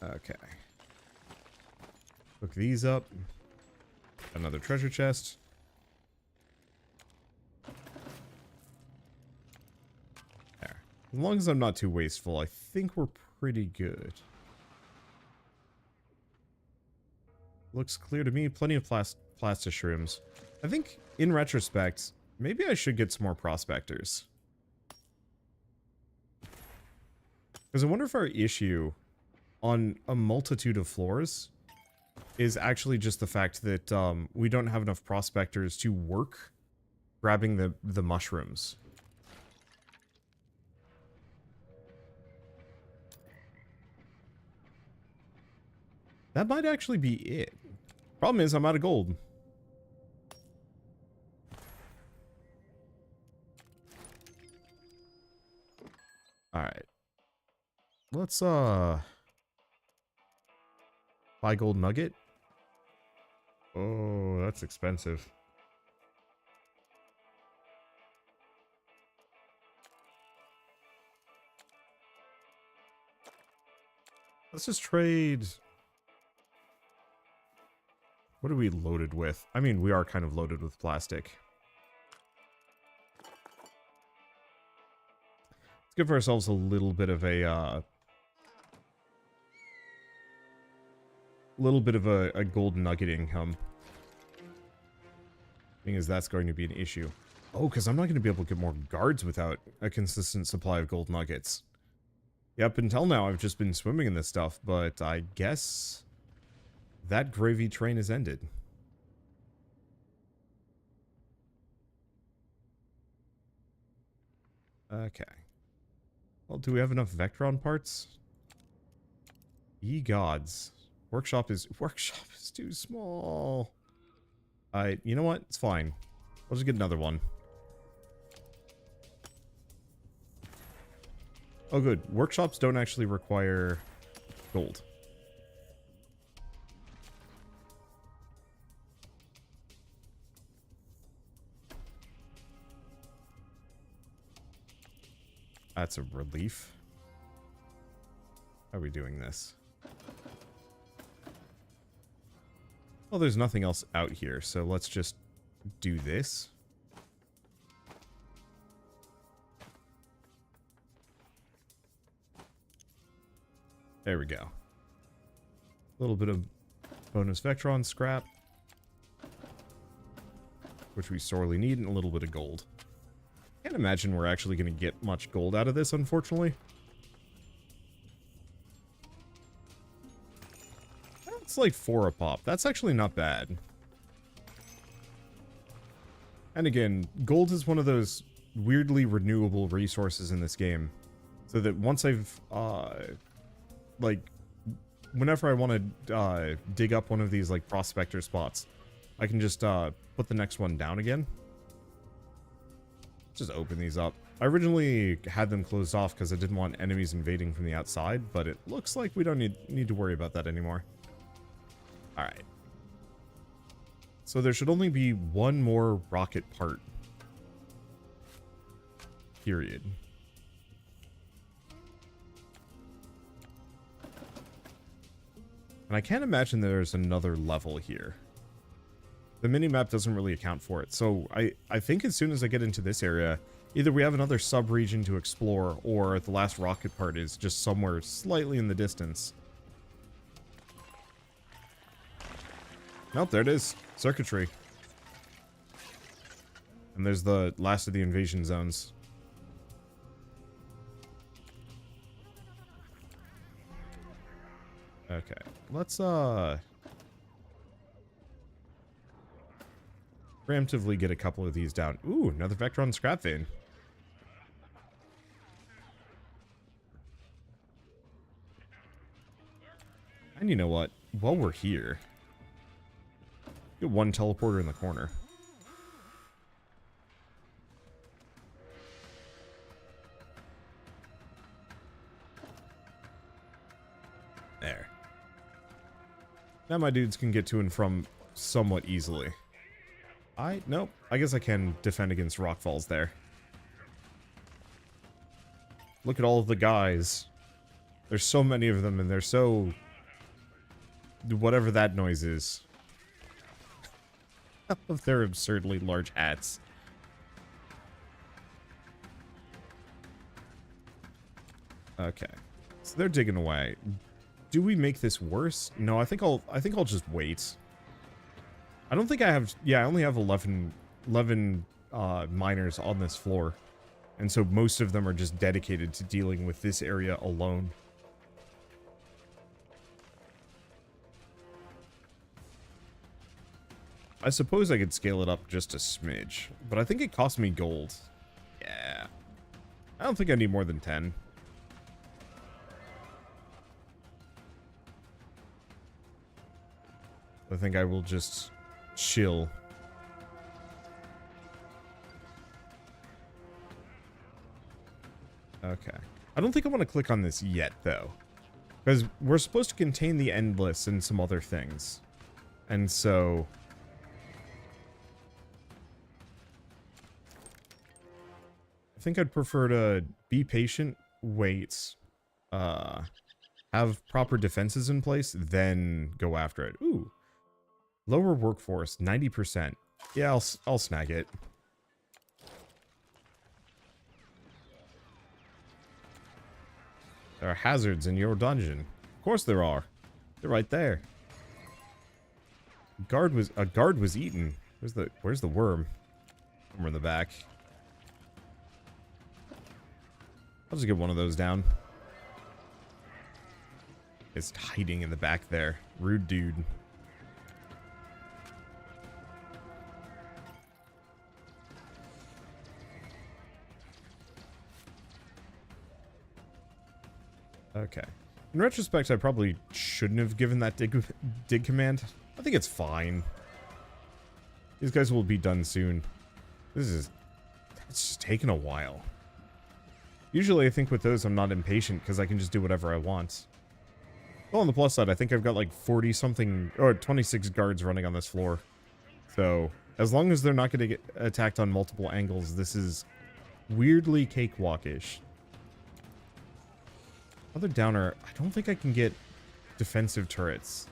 Okay. Hook these up. Another treasure chest. There. As long as I'm not too wasteful, I think we're pretty good. Looks clear to me. Plenty of plastishrooms. I think, in retrospect, maybe I should get some more prospectors. Because I wonder if our issue on a multitude of floors is actually just the fact that we don't have enough prospectors to work grabbing the mushrooms. That might actually be it. Problem is, I'm out of gold. Alright. Let's, buy gold nugget. Oh, that's expensive. Let's just trade... What are we loaded with? I mean, we are kind of loaded with plastic. Let's give ourselves a little bit of a, a gold nugget income. Thing is, that's going to be an issue. Oh, because I'm not going to be able to get more guards without a consistent supply of gold nuggets. Yeah, up until now, I've just been swimming in this stuff, but I guess that gravy train has ended. Okay. Well, do we have enough Vectron parts? Ye gods. Workshop is too small. You know what? It's fine. I'll just get another one. Oh, good. Workshops don't actually require gold. That's a relief. How are we doing this? Well, there's nothing else out here, so let's just do this. There we go. A little bit of bonus Vectron scrap, which we sorely need, and a little bit of gold. Can't imagine we're actually going to get much gold out of this, unfortunately. It's like 4 a pop. That's actually not bad. And again, gold is one of those weirdly renewable resources in this game. So that once I've, like, whenever I want to dig up one of these, like, prospector spots, I can just put the next one down again. Just open these up. I originally had them closed off because I didn't want enemies invading from the outside, but it looks like we don't need to worry about that anymore. Alright. So there should only be one more rocket part. Period. And I can't imagine there's another level here. The minimap doesn't really account for it. So I think as soon as I get into this area, either we have another sub-region to explore, or the last rocket part is just somewhere slightly in the distance. Nope, there it is. Circuitry. And there's the last of the invasion zones. Okay, let's preemptively get a couple of these down. Ooh, another Vectron scrap vein. And you know what? While we're here, get one teleporter in the corner. There. Now my dudes can get to and from somewhat easily. Nope. I guess I can defend against rockfalls there. Look at all of the guys. There's so many of them, and they're so... whatever that noise is. Of their absurdly large hats. Okay. So they're digging away. Do we make this worse? No, I think I'll just wait. I don't think I have... yeah, I only have 11 miners on this floor. And so most of them are just dedicated to dealing with this area alone. I suppose I could scale it up just a smidge, but I think it cost me gold. Yeah. I don't think I need more than 10. I think I will just chill. Okay. I don't think I want to click on this yet, though. Because we're supposed to contain the endless and some other things. And so... I think I'd prefer to be patient, wait, have proper defenses in place, then go after it. Ooh. Lower workforce, 90%. Yeah, I'll snag it. There are hazards in your dungeon. Of course there are. They're right there. A guard was eaten. Where's the worm? Somewhere in the back. I'll just get one of those down. It's hiding in the back there. Rude dude. Okay. In retrospect, I probably shouldn't have given that dig command. I think it's fine. These guys will be done soon. It's just taking a while. Usually I think with those I'm not impatient because I can just do whatever I want. Well, on the plus side, I think I've got like 40-something, or 26 guards running on this floor. So, as long as they're not going to get attacked on multiple angles, this is weirdly cakewalk-ish. Another downer, I don't think I can get defensive turrets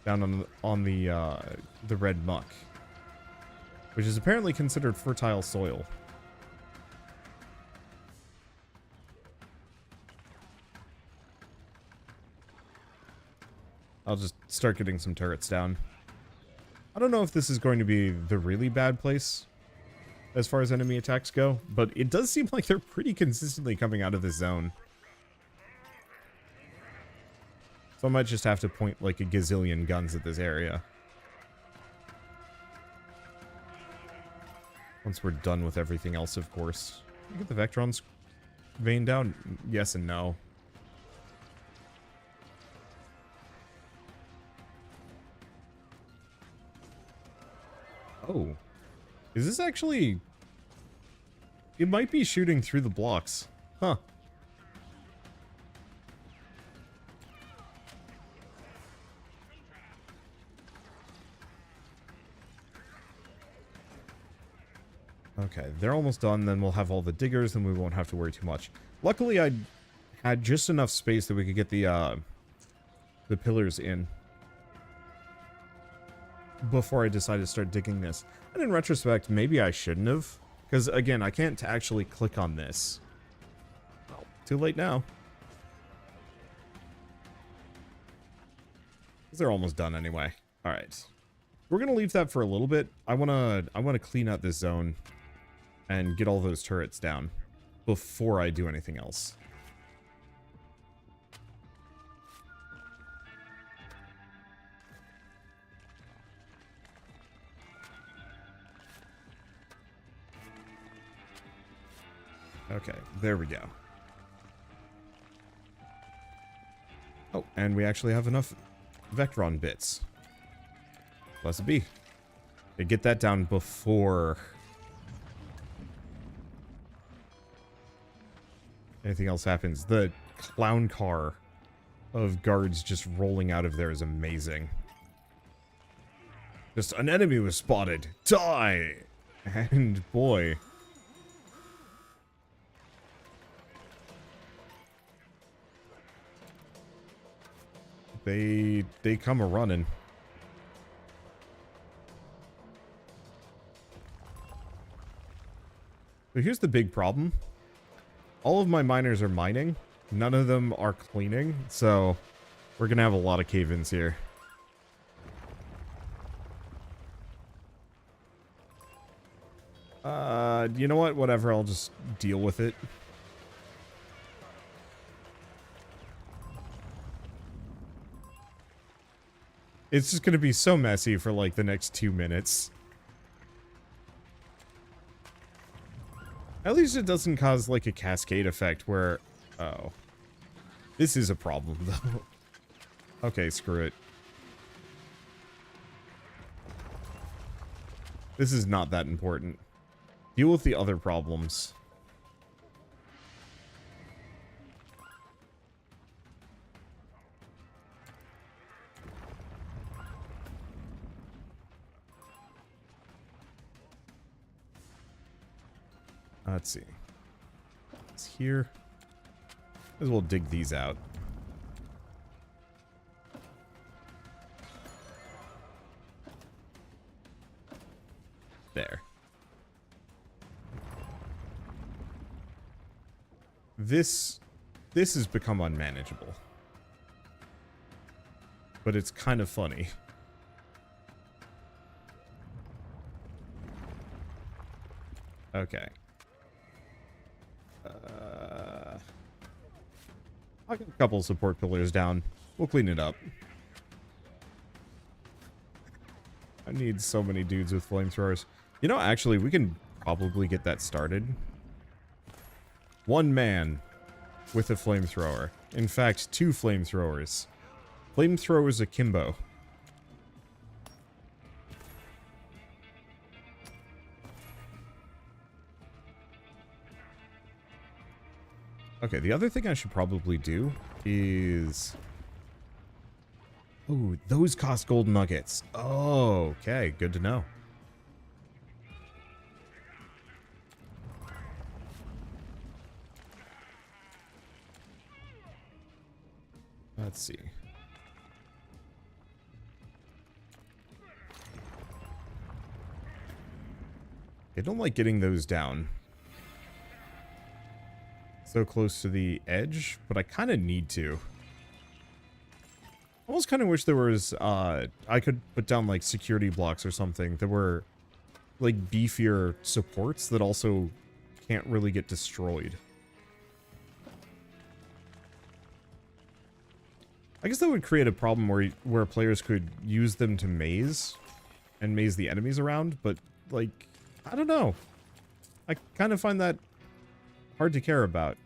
down on the red muck, which is apparently considered fertile soil. I'll just start getting some turrets down. I don't know if this is going to be the really bad place as far as enemy attacks go, but it does seem like they're pretty consistently coming out of this zone. So I might just have to point like a gazillion guns at this area. Once we're done with everything else, of course. Can you get the Vectron's vein down? Yes and no. Oh. Is this actually... It might be shooting through the blocks. Huh. Okay, they're almost done, then we'll have all the diggers, and we won't have to worry too much. Luckily, I had just enough space that we could get the pillars in before I decided to start digging this. And in retrospect, maybe I shouldn't have, because, again, I can't actually click on this. Well, too late now. They're almost done anyway. Alright. We're gonna leave that for a little bit. I wanna clean out this zone and get all those turrets down before I do anything else. Okay, there we go. Oh, and we actually have enough Vectron bits. Blessed be. Okay, get that down before anything else happens. The clown car of guards just rolling out of there is amazing. Just an enemy was spotted. Die! And boy. They come a-running. So here's the big problem. All of my miners are mining. None of them are cleaning, so we're gonna have a lot of cave-ins here. You know what? Whatever, I'll just deal with it. It's just gonna be so messy for like the next 2 minutes. At least it doesn't cause like a cascade effect where... Oh. This is a problem though. Okay, screw it. This is not that important. Deal with the other problems. Let's see. It's here. As well dig these out. There. This has become unmanageable. But it's kind of funny. Okay. I'll get a couple support pillars down. We'll clean it up. I need so many dudes with flamethrowers. You know, actually, we can probably get that started. One man with a flamethrower. In fact, 2 flamethrowers. Flamethrowers akimbo. Okay, the other thing I should probably do is... Ooh, those cost gold nuggets. Oh, okay, good to know. Let's see. I don't like getting those down so close to the edge, but I kind of need to. I almost kind of wish there was, I could put down, like, security blocks or something that were, like, beefier supports that also can't really get destroyed. I guess that would create a problem where players could use them to maze and maze the enemies around, but, like, I don't know. I kind of find that hard to care about.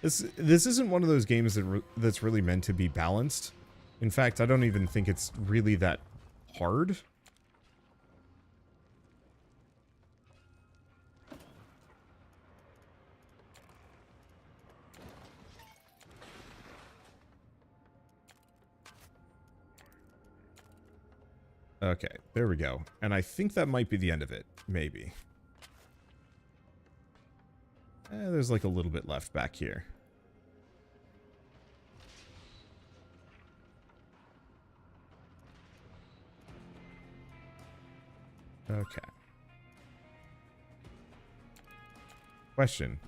This isn't one of those games that's really meant to be balanced. In fact, I don't even think it's really that hard. Okay, there we go. And I think that might be the end of it. Maybe. There's like a little bit left back here. Okay. Question.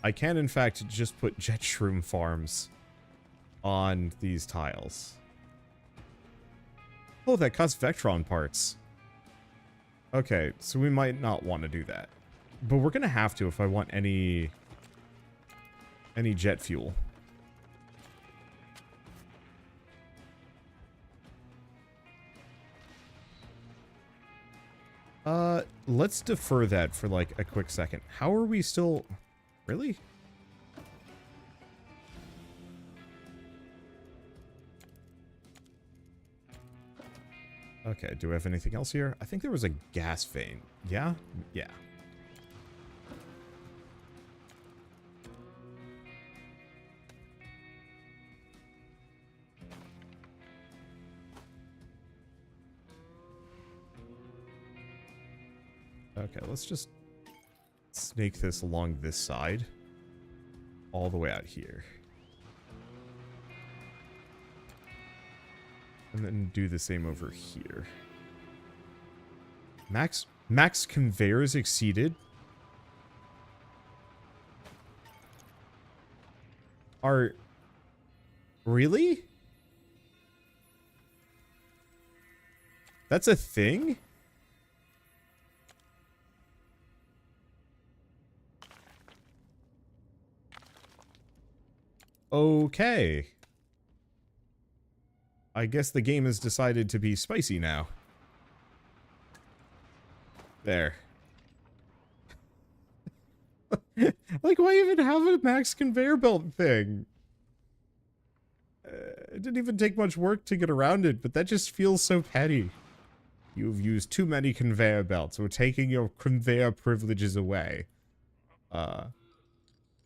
I can, in fact, just put jet shroom farms on these tiles. Oh, that costs Vectron parts. Okay, so we might not want to do that. But we're going to have to if I want any jet fuel. Let's defer that for like a quick second. How are we still... Really? Okay, do we have anything else here? I think there was a gas vein. Yeah? Yeah. Okay, let's just snake this along this side. All the way out here. And then do the same over here. Max conveyors exceeded. Are... Really? That's a thing? Okay. I guess the game has decided to be spicy now. There. Like, why even have a max conveyor belt thing? It didn't even take much work to get around it, but that just feels so petty. You've used too many conveyor belts. We're taking your conveyor privileges away.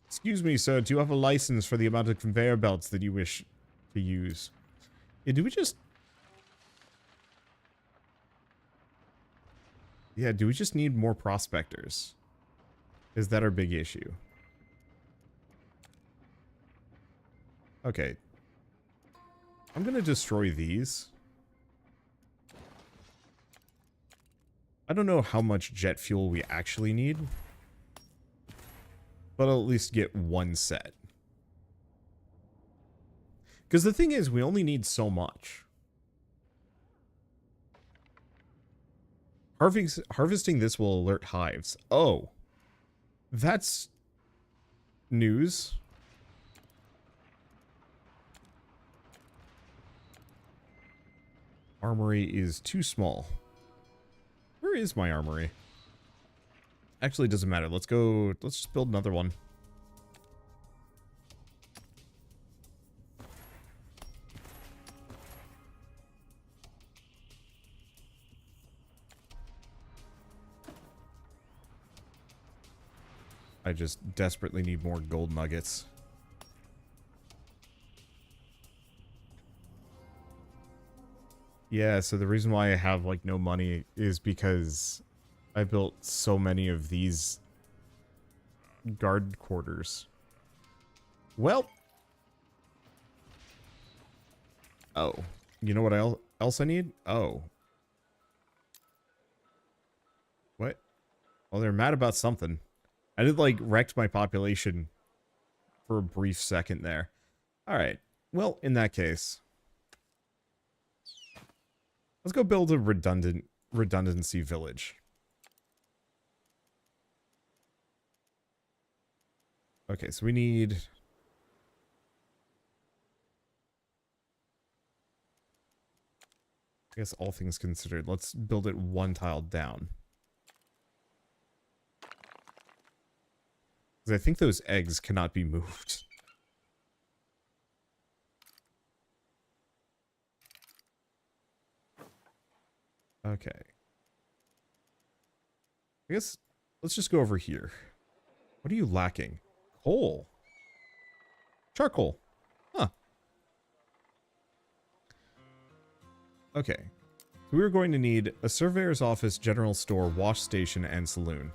Excuse me, sir. Do you have a license for the amount of conveyor belts that you wish to use? Yeah, do we just... Yeah, do we just need more prospectors? Is that our big issue? Okay. I'm gonna destroy these. I don't know how much jet fuel we actually need. But I'll at least get one set. Because the thing is, we only need so much. Harvesting this will alert hives. Oh. That's news. Armory is too small. Where is my armory? Actually, it doesn't matter. Let's go. Let's just build another one. I just desperately need more gold nuggets. Yeah, so the reason why I have, like, no money is because I built so many of these guard quarters. Well. Oh. You know what else I need? Oh. What? Well, they're mad about something. I did, like, wrecked my population for a brief second there. Alright. Well, in that case, let's go build a redundancy village. Okay, so we need... I guess all things considered, let's build it one tile down. Because I think those eggs cannot be moved. Okay. I guess let's just go over here. What are you lacking? Coal. Charcoal. Huh. Okay. So we're going to need a surveyor's office, general store, wash station, and saloon.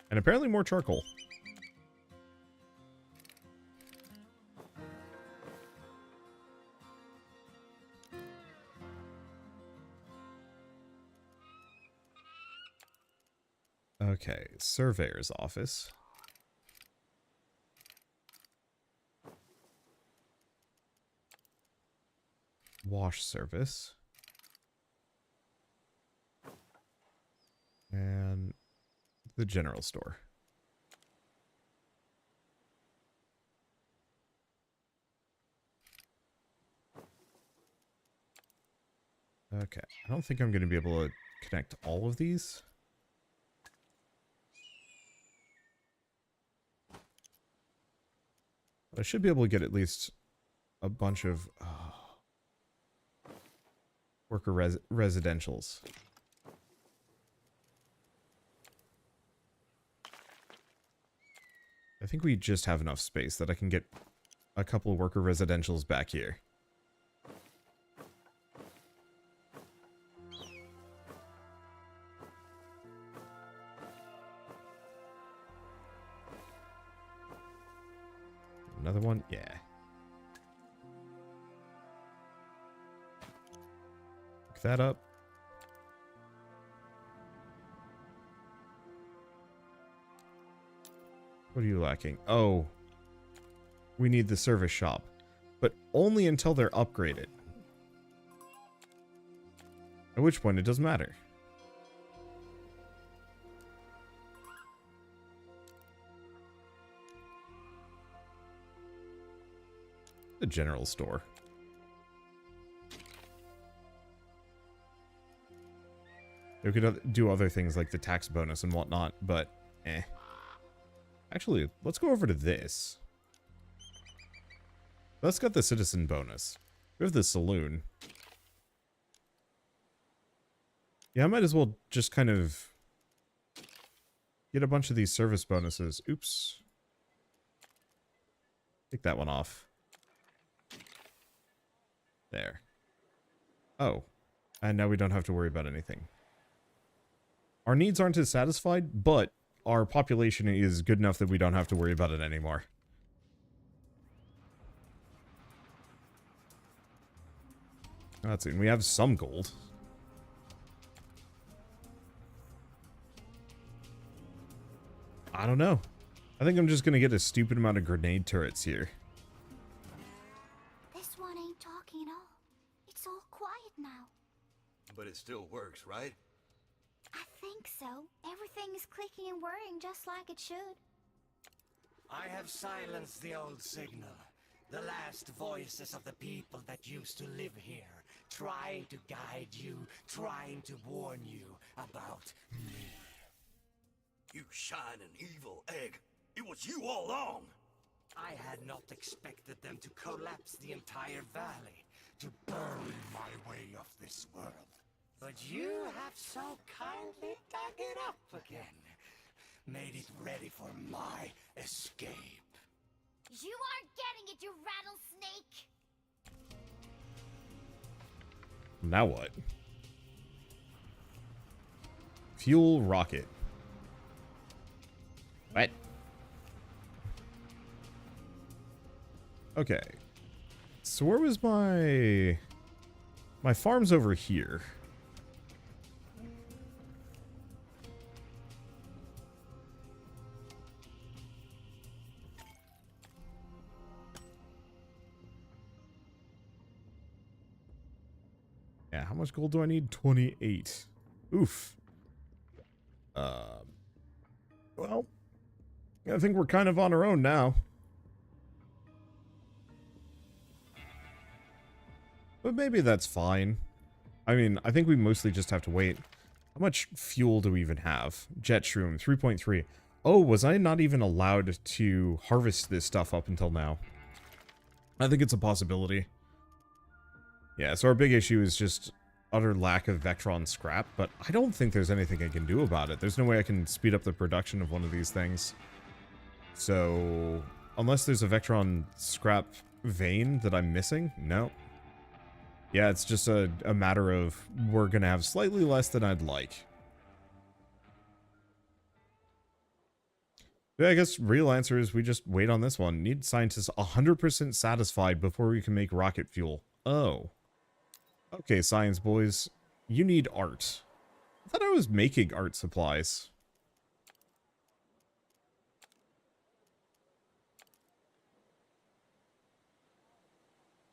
And apparently more charcoal. Okay, surveyor's office. Wash service. And the general store. Okay, I don't think I'm going to be able to connect all of these. But I should be able to get at least a bunch of worker residentials. I think we just have enough space that I can get a couple of worker residentials back here. Another one? Yeah. Pick that up. What are you lacking? Oh. We need the service shop. But only until they're upgraded. At which point it doesn't matter. The general store. We could do other things like the tax bonus and whatnot, but eh. Actually, let's go over to this. Let's get the citizen bonus. We have the saloon. Yeah, I might as well just kind of get a bunch of these service bonuses. Oops. Take that one off. There. Oh. And now we don't have to worry about anything. Our needs aren't as satisfied, but our population is good enough that we don't have to worry about it anymore. That's it. We have some gold. I don't know. I think I'm just gonna get a stupid amount of grenade turrets here. This one ain't talking at all. It's all quiet now. But it still works, right? I think so. Everything is clicking and whirring just like it should. I have silenced the old signal. The last voices of the people that used to live here, trying to guide you, trying to warn you about me. You shining evil egg. It was you all along. I had not expected them to collapse the entire valley, to burn my way off this world. But you have so kindly dug it up again. Made it ready for my escape. You aren't getting it, you rattlesnake! Now what? Fuel rocket. What? Okay. So where was my farm's over here? Yeah, how much gold do I need? 28. Oof. Well, I think we're kind of on our own now. But maybe that's fine. I mean, I think we mostly just have to wait. How much fuel do we even have? Jet shroom, 3.3. Oh, was I not even allowed to harvest this stuff up until now? I think it's a possibility. Yeah, so our big issue is just utter lack of Vectron scrap, but I don't think there's anything I can do about it. There's no way I can speed up the production of one of these things. So, unless there's a Vectron scrap vein that I'm missing, no. Yeah, it's just a matter of we're gonna have slightly less than I'd like. Yeah, I guess real answer is we just wait on this one. Need scientists 100% satisfied before we can make rocket fuel. Oh. Okay, science boys. You need art. I thought I was making art supplies.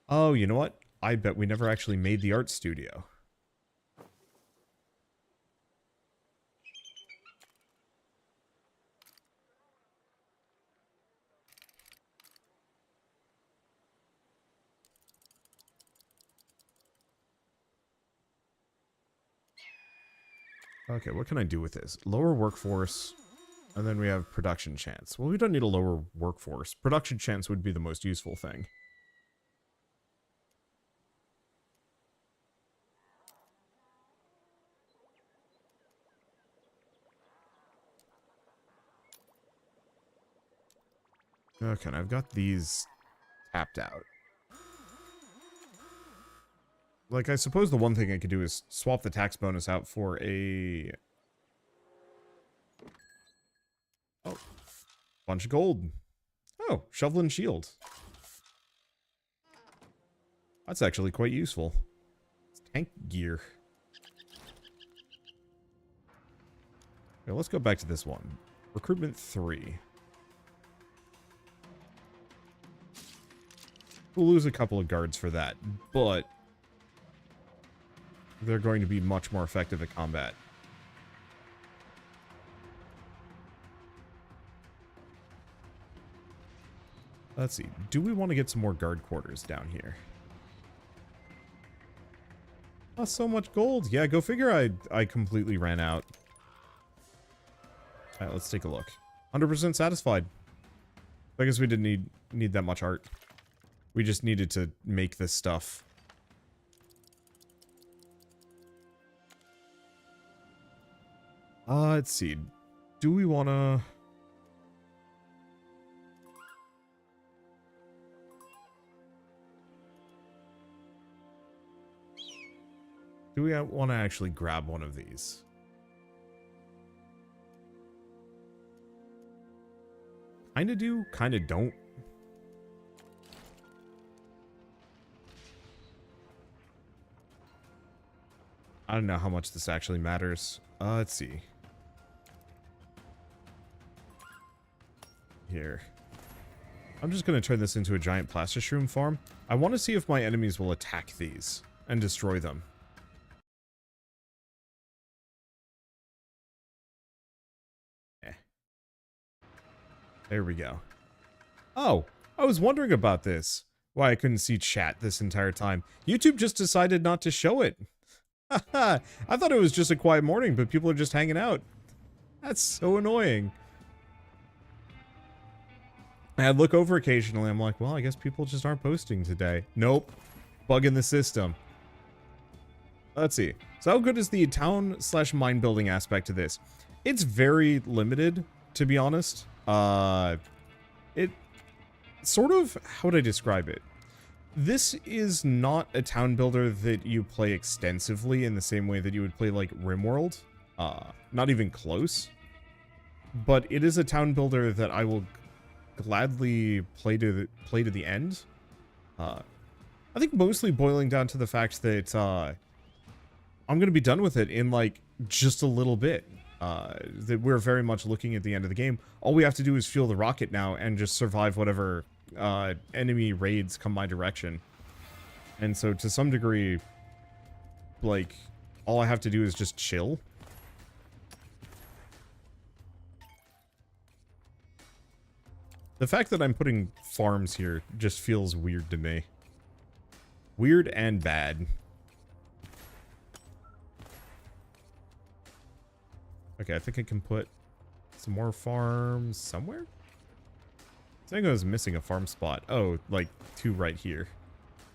Oh, you know what? I bet we never actually made the art studio. Okay, what can I do with this? Lower workforce, and then we have production chance. Well, we don't need a lower workforce. Production chance would be the most useful thing. Okay, and I've got these tapped out. Like, I suppose the one thing I could do is swap the tax bonus out for a... Oh. Bunch of gold. Oh, shovel and shield. That's actually quite useful. It's tank gear. Okay, let's go back to this one. Recruitment 3. We'll lose a couple of guards for that, but they're going to be much more effective at combat. Let's see. Do we want to get some more guard quarters down here? Oh, so much gold. Yeah, go figure I completely ran out. Alright, let's take a look. 100% satisfied. I guess we didn't need that much art. We just needed to make this stuff. Let's see. Do we want to... Do we want to actually grab one of these? Kinda do, kinda don't. I don't know how much this actually matters. Let's see. Here. I'm just going to turn this into a giant plastoshroom farm. I want to see if my enemies will attack these and destroy them. There we go. Oh, I was wondering about this. Why I couldn't see chat this entire time. YouTube just decided not to show it. I thought it was just a quiet morning, but people are just hanging out. That's so annoying. I'd look over occasionally. I'm like, well, I guess people just aren't posting today. Nope. Bug in the system. Let's see. So how good is the town slash mine building aspect to this? It's very limited, to be honest. It sort of, how would I describe it? This is not a town builder that you play extensively in the same way that you would play like RimWorld. Not even close. But it is a town builder that I will gladly play to the end. I think mostly boiling down to the fact that I'm going to be done with it in like just a little bit. That we're very much looking at the end of the game. All we have to do is fuel the rocket now and just survive whatever enemy raids come my direction. And so to some degree, like, all I have to do is just chill. The fact that I'm putting farms here just feels weird to me. Weird and bad. Okay, I think I can put some more farms somewhere? I think I was missing a farm spot. Oh, like 2 right here.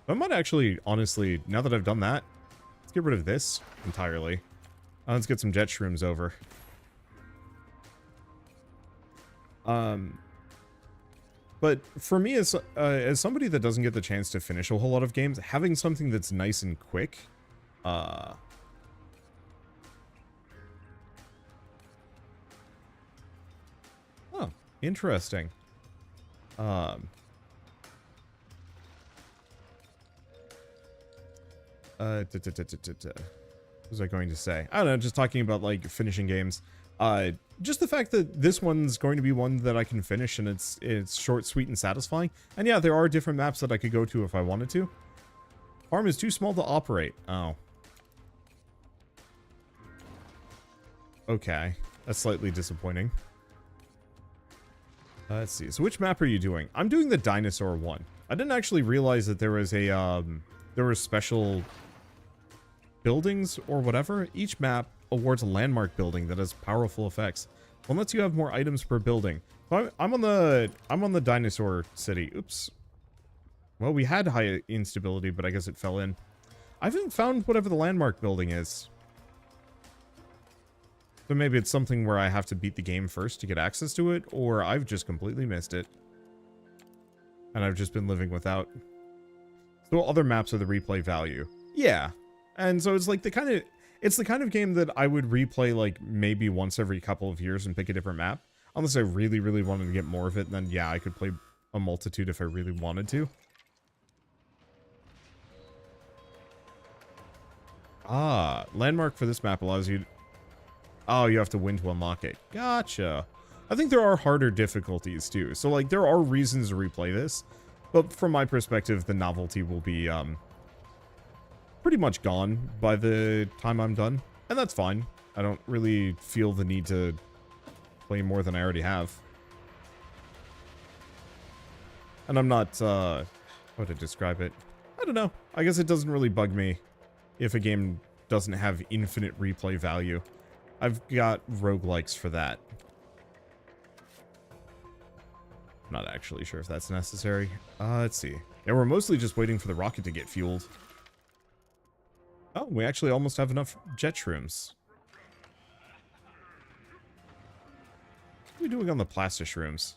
I might actually, honestly, now that I've done that, let's get rid of this entirely. Let's get some jet shrooms over. But for me, as somebody that doesn't get the chance to finish a whole lot of games, having something that's nice and quick, oh, interesting. What was I going to say? I don't know, just talking about, like, finishing games. Just the fact that this one's going to be one that I can finish and it's short, sweet, and satisfying. And yeah, there are different maps that I could go to if I wanted to. Farm is too small to operate. Oh. Okay. That's slightly disappointing. Let's see. So which map are you doing? I'm doing the dinosaur one. I didn't actually realize that there was a, there were special buildings or whatever. Each map awards a landmark building that has powerful effects. One lets you have more items per building. So I'm on the dinosaur city. Oops. Well, we had high instability, but I guess it fell in. I haven't found whatever the landmark building is. So maybe it's something where I have to beat the game first to get access to it, or I've just completely missed it. And I've just been living without. So other maps are the replay value. Yeah. And so it's like the kind of game that I would replay like maybe once every couple of years and pick a different map. Unless I really, really wanted to get more of it, then yeah, I could play a multitude if I really wanted to. Ah, landmark for this map allows you to... Oh, you have to win to unlock it. Gotcha. I think there are harder difficulties too. So like there are reasons to replay this. But from my perspective, the novelty will be pretty much gone by the time I'm done. And that's fine. I don't really feel the need to play more than I already have. And I'm not, how to describe it? I don't know. I guess it doesn't really bug me if a game doesn't have infinite replay value. I've got roguelikes for that. I'm not actually sure if that's necessary. Let's see. Yeah, we're mostly just waiting for the rocket to get fueled. Oh, we actually almost have enough jet shrooms. What are we doing on the plastic shrooms?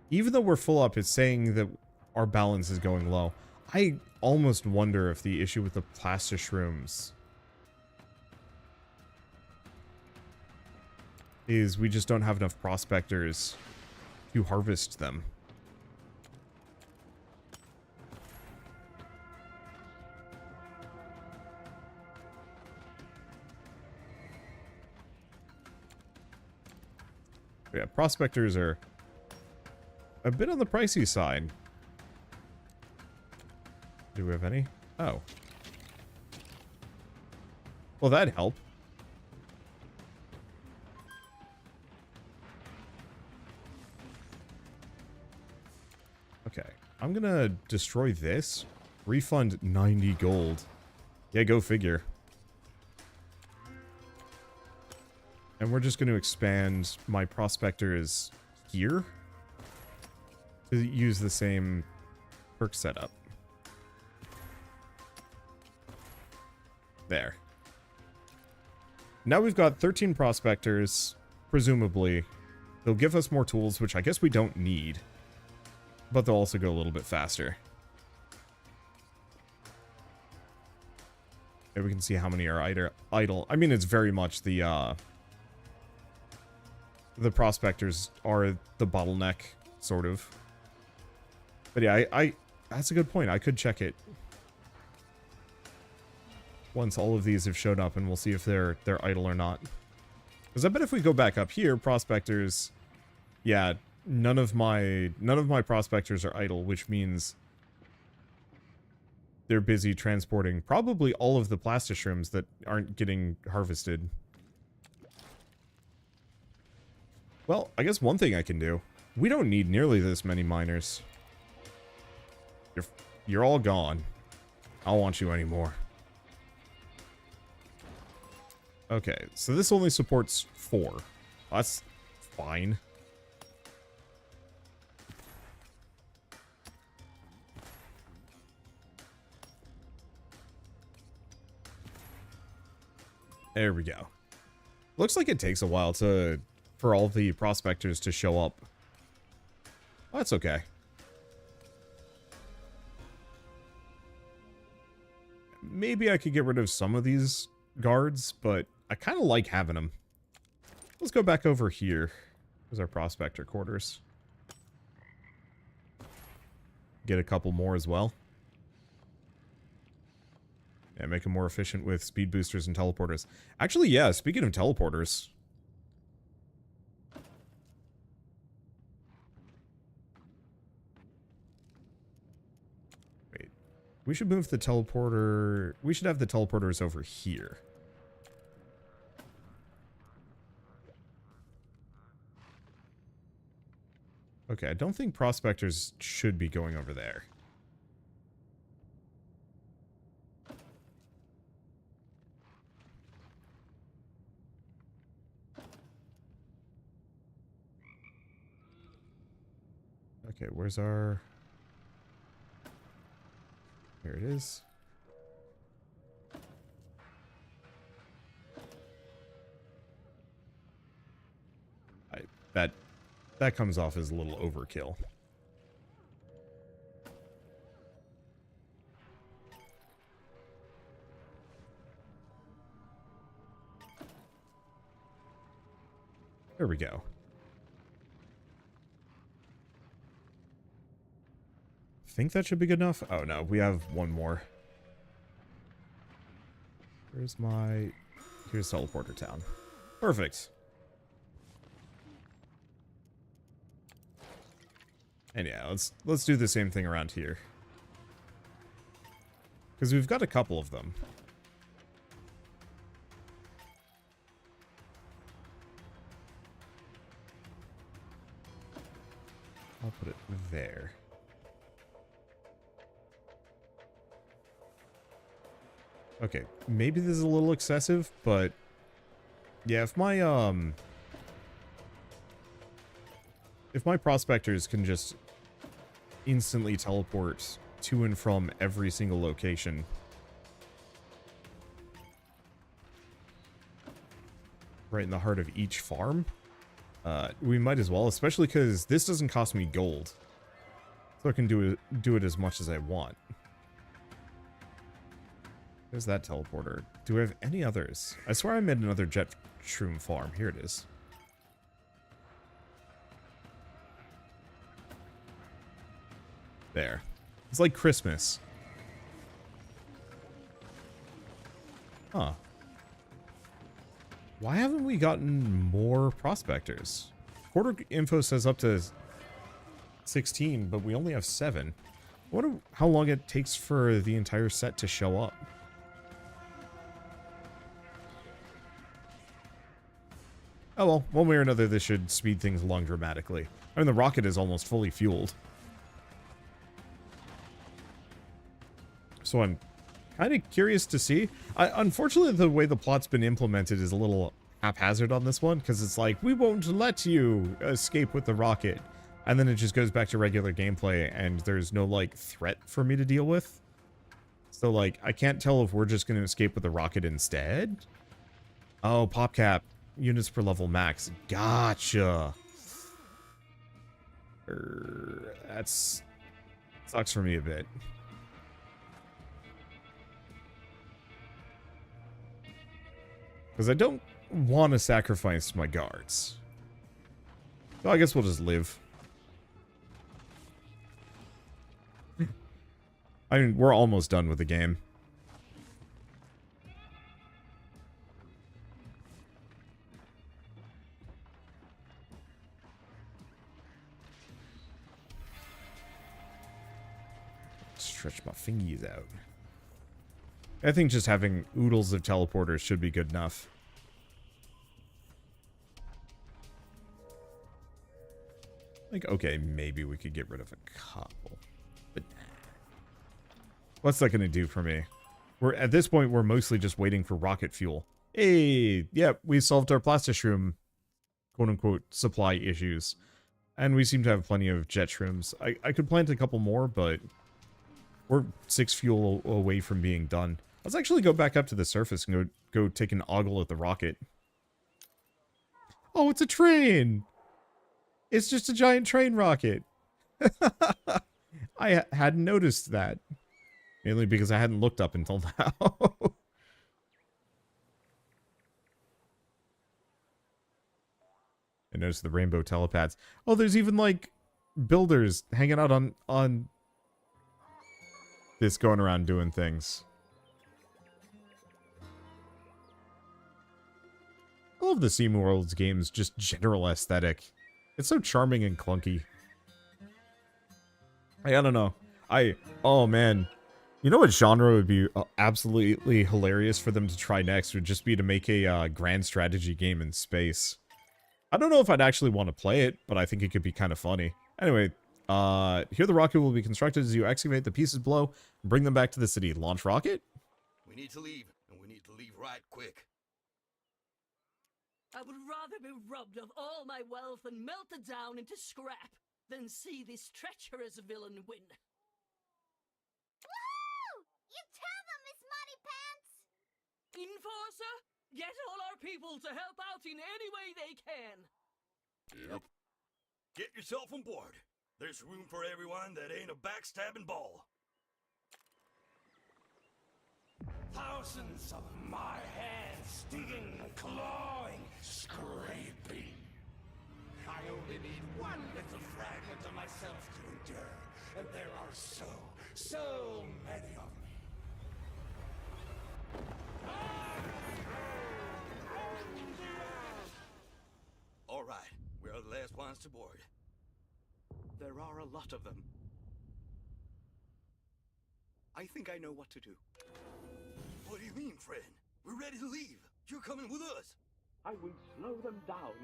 Even though we're full up, it's saying that our balance is going low. I almost wonder if the issue with the plastic shrooms is we just don't have enough prospectors to harvest them. Yeah, prospectors are a bit on the pricey side. Do we have any? Oh. Well, that'd help. Okay. I'm gonna destroy this. Refund 90 gold. Yeah, go figure. And we're just going to expand my prospectors here to use the same perk setup. There. Now we've got 13 prospectors, presumably. They'll give us more tools, which I guess we don't need. But they'll also go a little bit faster. And we can see how many are idle. I mean, it's very much the prospectors are the bottleneck, sort of. But yeah, that's a good point. I could check it once all of these have showed up, and we'll see if they're idle or not. Because I bet if we go back up here, prospectors, yeah, none of my prospectors are idle, which means they're busy transporting probably all of the plastishrooms that aren't getting harvested. Well, I guess one thing I can do. We don't need nearly this many miners. You're all gone. I don't want you anymore. Okay, so this only supports 4. That's fine. There we go. Looks like it takes a while for all the prospectors to show up. Oh, that's okay. Maybe I could get rid of some of these guards, but I kind of like having them. Let's go back over here. There's our prospector quarters. Get a couple more as well. Yeah, make them more efficient with speed boosters and teleporters. Actually, yeah, speaking of teleporters. Wait. We should move the teleporter. We should have the teleporters over here. Okay, I don't think prospectors should be going over there. Okay, where's our... Here it is. That comes off as a little overkill. There we go. Think that should be good enough? Oh no, we have one more. Here's Teleporter Town. Perfect. And yeah, let's do the same thing around here. Because we've got a couple of them. I'll put it there. Okay, maybe this is a little excessive, but yeah, if my prospectors can just instantly teleport to and from every single location, right in the heart of each farm, we might as well, especially because this doesn't cost me gold, so I can do it as much as I want. There's that teleporter. Do we have any others? I swear I made another jet shroom farm. Here it is. There. It's like Christmas. Huh. Why haven't we gotten more prospectors? Quarter info says up to 16, but we only have 7. I wonder how long it takes for the entire set to show up. Oh well, one way or another, this should speed things along dramatically. I mean, the rocket is almost fully fueled. So I'm kind of curious to see. Unfortunately, the way the plot's been implemented is a little haphazard on this one, because it's like, we won't let you escape with the rocket. And then it just goes back to regular gameplay, and there's no, like, threat for me to deal with. So, like, I can't tell if we're just going to escape with the rocket instead. Oh, pop cap. Units per level max. Gotcha. That's... sucks for me a bit. Because I don't want to sacrifice my guards. So I guess we'll just live. I mean, we're almost done with the game. Stretch my fingies out. I think just having oodles of teleporters should be good enough. Like, okay, maybe we could get rid of a couple. But nah. What's that going to do for me? We're at this point, we're mostly just waiting for rocket fuel. Hey, yeah, we solved our plastishroom, quote-unquote, supply issues. And we seem to have plenty of jet shrooms. I could plant a couple more, but we're 6 fuel away from being done. Let's actually go back up to the surface and go take an ogle at the rocket. Oh, it's a train! It's just a giant train rocket. I hadn't noticed that. Mainly because I hadn't looked up until now. I noticed the rainbow telepads. Oh, there's even, like, builders hanging out on this, going around doing things. I love the SteamWorld's games, just general aesthetic. It's so charming and clunky. I don't know. Oh man. You know what genre would be absolutely hilarious for them to try next? Would just be to make a grand strategy game in space. I don't know if I'd actually want to play it, but I think it could be kind of funny. Anyway, here the rocket will be constructed as you excavate the pieces below and bring them back to the city. Launch rocket? We need to leave, and we need to leave right quick. I would rather be robbed of all my wealth and melted down into scrap than see this treacherous villain win. Woo! You tell them, Miss Money Pants! Enforcer, get all our people to help out in any way they can. Yep. Get yourself on board. There's room for everyone that ain't a backstabbing ball. Thousands of my hands digging, clawing, scraping. I only need one little fragment of myself to endure, and there are so many of me. All right, we are the last ones to board. There are a lot of them. I think I know what to do. What do you mean, friend? We're ready to leave. You're coming with us. I will slow them down.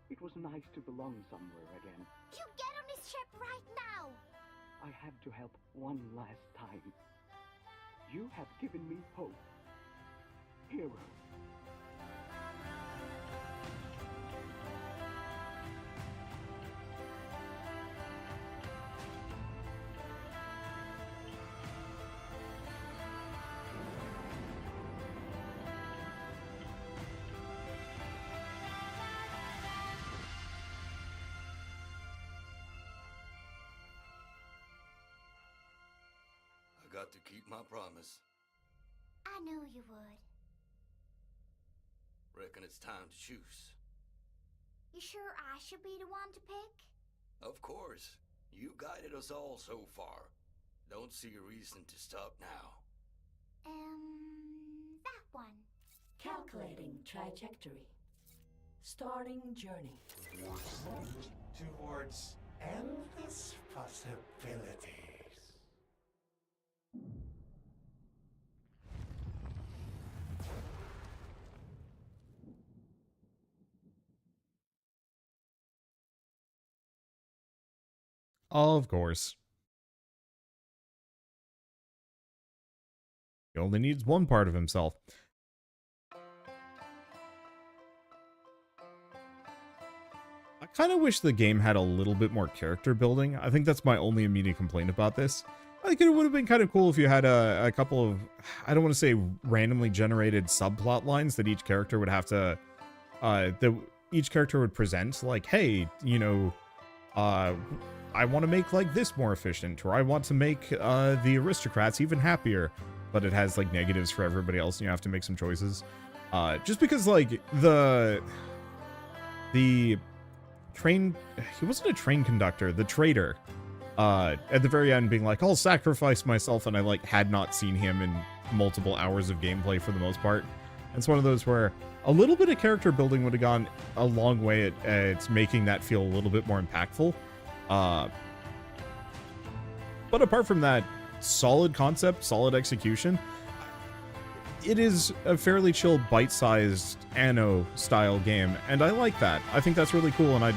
It was nice to belong somewhere again. You get on this ship right now! I have to help one last time. You have given me hope. Hero. I got to keep my promise. I knew you would. Reckon it's time to choose. You sure I should be the one to pick? Of course. You guided us all so far. Don't see a reason to stop now. That one. Calculating trajectory. Starting journey. Towards endless possibilities. Of course. He only needs one part of himself. I kind of wish the game had a little bit more character building. I think that's my only immediate complaint about this. I think it would have been kind of cool if you had a couple of, I don't want to say randomly generated subplot lines that each character would have to, each character would present, like, hey, you know, I want to make, like, this more efficient, or I want to make the aristocrats even happier, but it has, like, negatives for everybody else, and you have to make some choices. Just because, like, the train, he wasn't a train conductor, the trader, at the very end being like, I'll sacrifice myself, and I, like, had not seen him in multiple hours of gameplay for the most part. It's one of those where a little bit of character building would have gone a long way at making that feel a little bit more impactful. But apart from that, solid concept, solid execution. It is a fairly chill, bite-sized Anno-style game, and I like that. I think that's really cool, and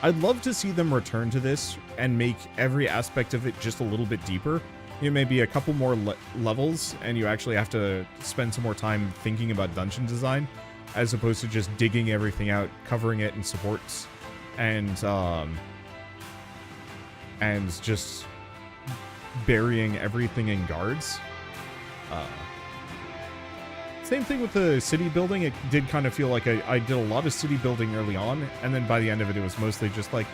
I'd love to see them return to this and make every aspect of it just a little bit deeper. You know, maybe a couple more levels, and you actually have to spend some more time thinking about dungeon design, as opposed to just digging everything out, covering it in supports, and just burying everything in guards. Same thing with the city building. It did kind of feel like I did a lot of city building early on, and then by the end of it, it was mostly just like,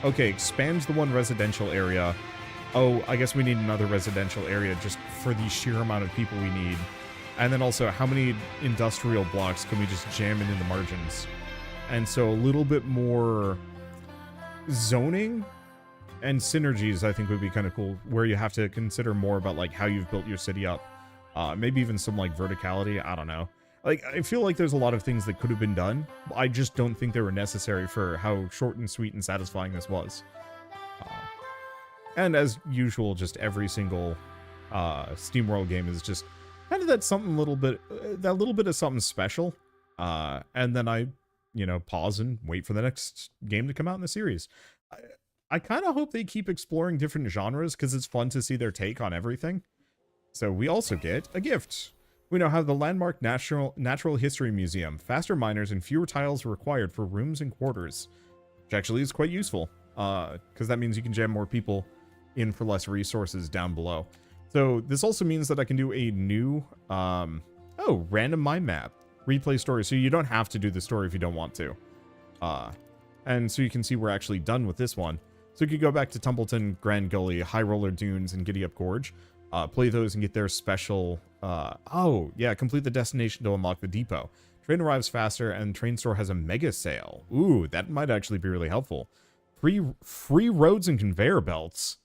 okay, expand the one residential area. Oh, I guess we need another residential area just for the sheer amount of people we need. And then also, how many industrial blocks can we just jam in the margins? And so a little bit more zoning and synergies, I think, would be kind of cool, where you have to consider more about, like, how you've built your city up. Maybe even some, like, verticality. I don't know. Like, I feel like there's a lot of things that could have been done. I just don't think they were necessary for how short and sweet and satisfying this was. And as usual, just every single SteamWorld game is just kind of that something little bit, that little bit of something special. And then I, you know, pause and wait for the next game to come out in the series. I kind of hope they keep exploring different genres, because it's fun to see their take on everything. So we also get a gift. We now have the landmark Natural History Museum. Faster miners and fewer tiles are required for rooms and quarters, which actually is quite useful, because that means you can jam more people in for less resources down below. So this also means that I can do a new, random mind map. Replay story, so you don't have to do the story if you don't want to. And so you can see we're actually done with this one. So you could go back to Tumbleton, Grand Gully, High Roller Dunes, and Giddy Up Gorge. Play those and get their special, complete the destination to unlock the depot. Train arrives faster, and train store has a mega sale. Ooh, that might actually be really helpful. Free roads and conveyor belts.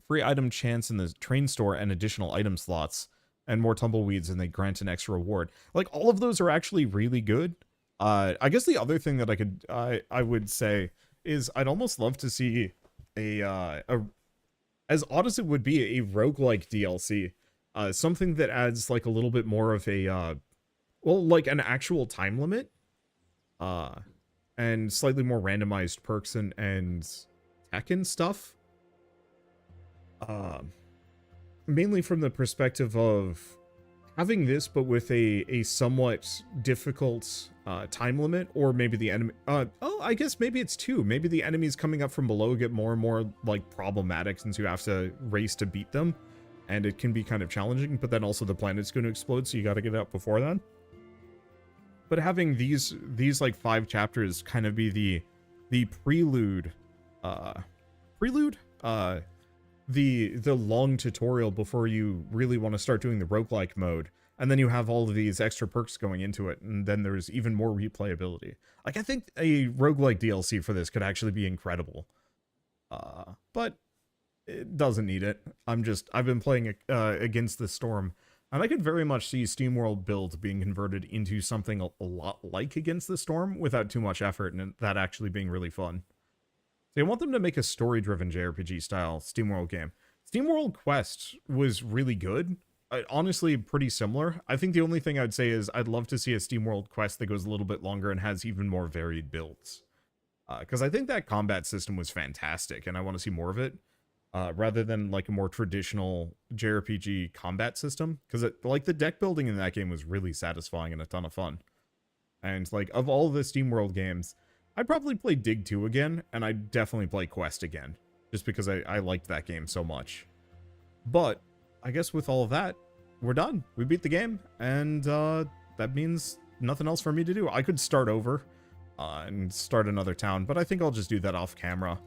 Free item chance in the train store and additional item slots. And more tumbleweeds, and they grant an extra reward. Like, all of those are actually really good. I guess the other thing that I would say is I'd almost love to see a as odd as it would be, a roguelike DLC. Something that adds, like, a little bit more of a, like, an actual time limit. And slightly more randomized perks and tech and stuff. Mainly from the perspective of having this, but with a somewhat difficult time limit, or maybe the enemy. I guess maybe it's two. Maybe the enemies coming up from below get more and more, like, problematic, since you have to race to beat them, and it can be kind of challenging. But then also the planet's going to explode, so you got to get it up before then. But having these like 5 chapters kind of be the prelude, the long tutorial before you really want to start doing the roguelike mode. And then you have all of these extra perks going into it, and then there's even more replayability. Like, I think a roguelike DLC for this could actually be incredible. But it doesn't need it. I've been playing Against the Storm, and I could very much see SteamWorld build being converted into something a lot like Against the Storm without too much effort, and that actually being really fun. They want them to make a story-driven JRPG style SteamWorld game. SteamWorld Quest was really good. Honestly, pretty similar. I think the only thing I'd say is I'd love to see a SteamWorld Quest that goes a little bit longer and has even more varied builds. Because I think that combat system was fantastic, and I want to see more of it. Rather than, like, a more traditional JRPG combat system. Because, like, the deck building in that game was really satisfying and a ton of fun. And, like, of all the SteamWorld games, I'd probably play Dig 2 again, and I'd definitely play Quest again. just because I liked that game so much. But I guess with all of that, we're done. We beat the game, and that means nothing else for me to do. I could start over and start another town, but I think I'll just do that off camera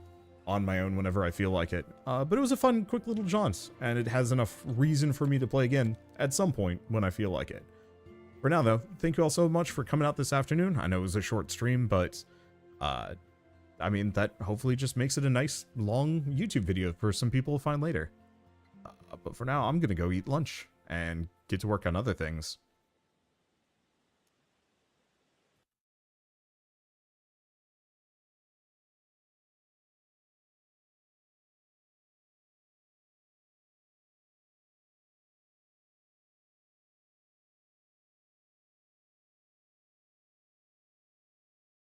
on my own whenever I feel like it. But it was a fun, quick little jaunt, and it has enough reason for me to play again at some point when I feel like it. For now, though, thank you all so much for coming out this afternoon. I know it was a short stream, but I mean, that hopefully just makes it a nice, long YouTube video for some people to find later. But for now, I'm going to go eat lunch and get to work on other things.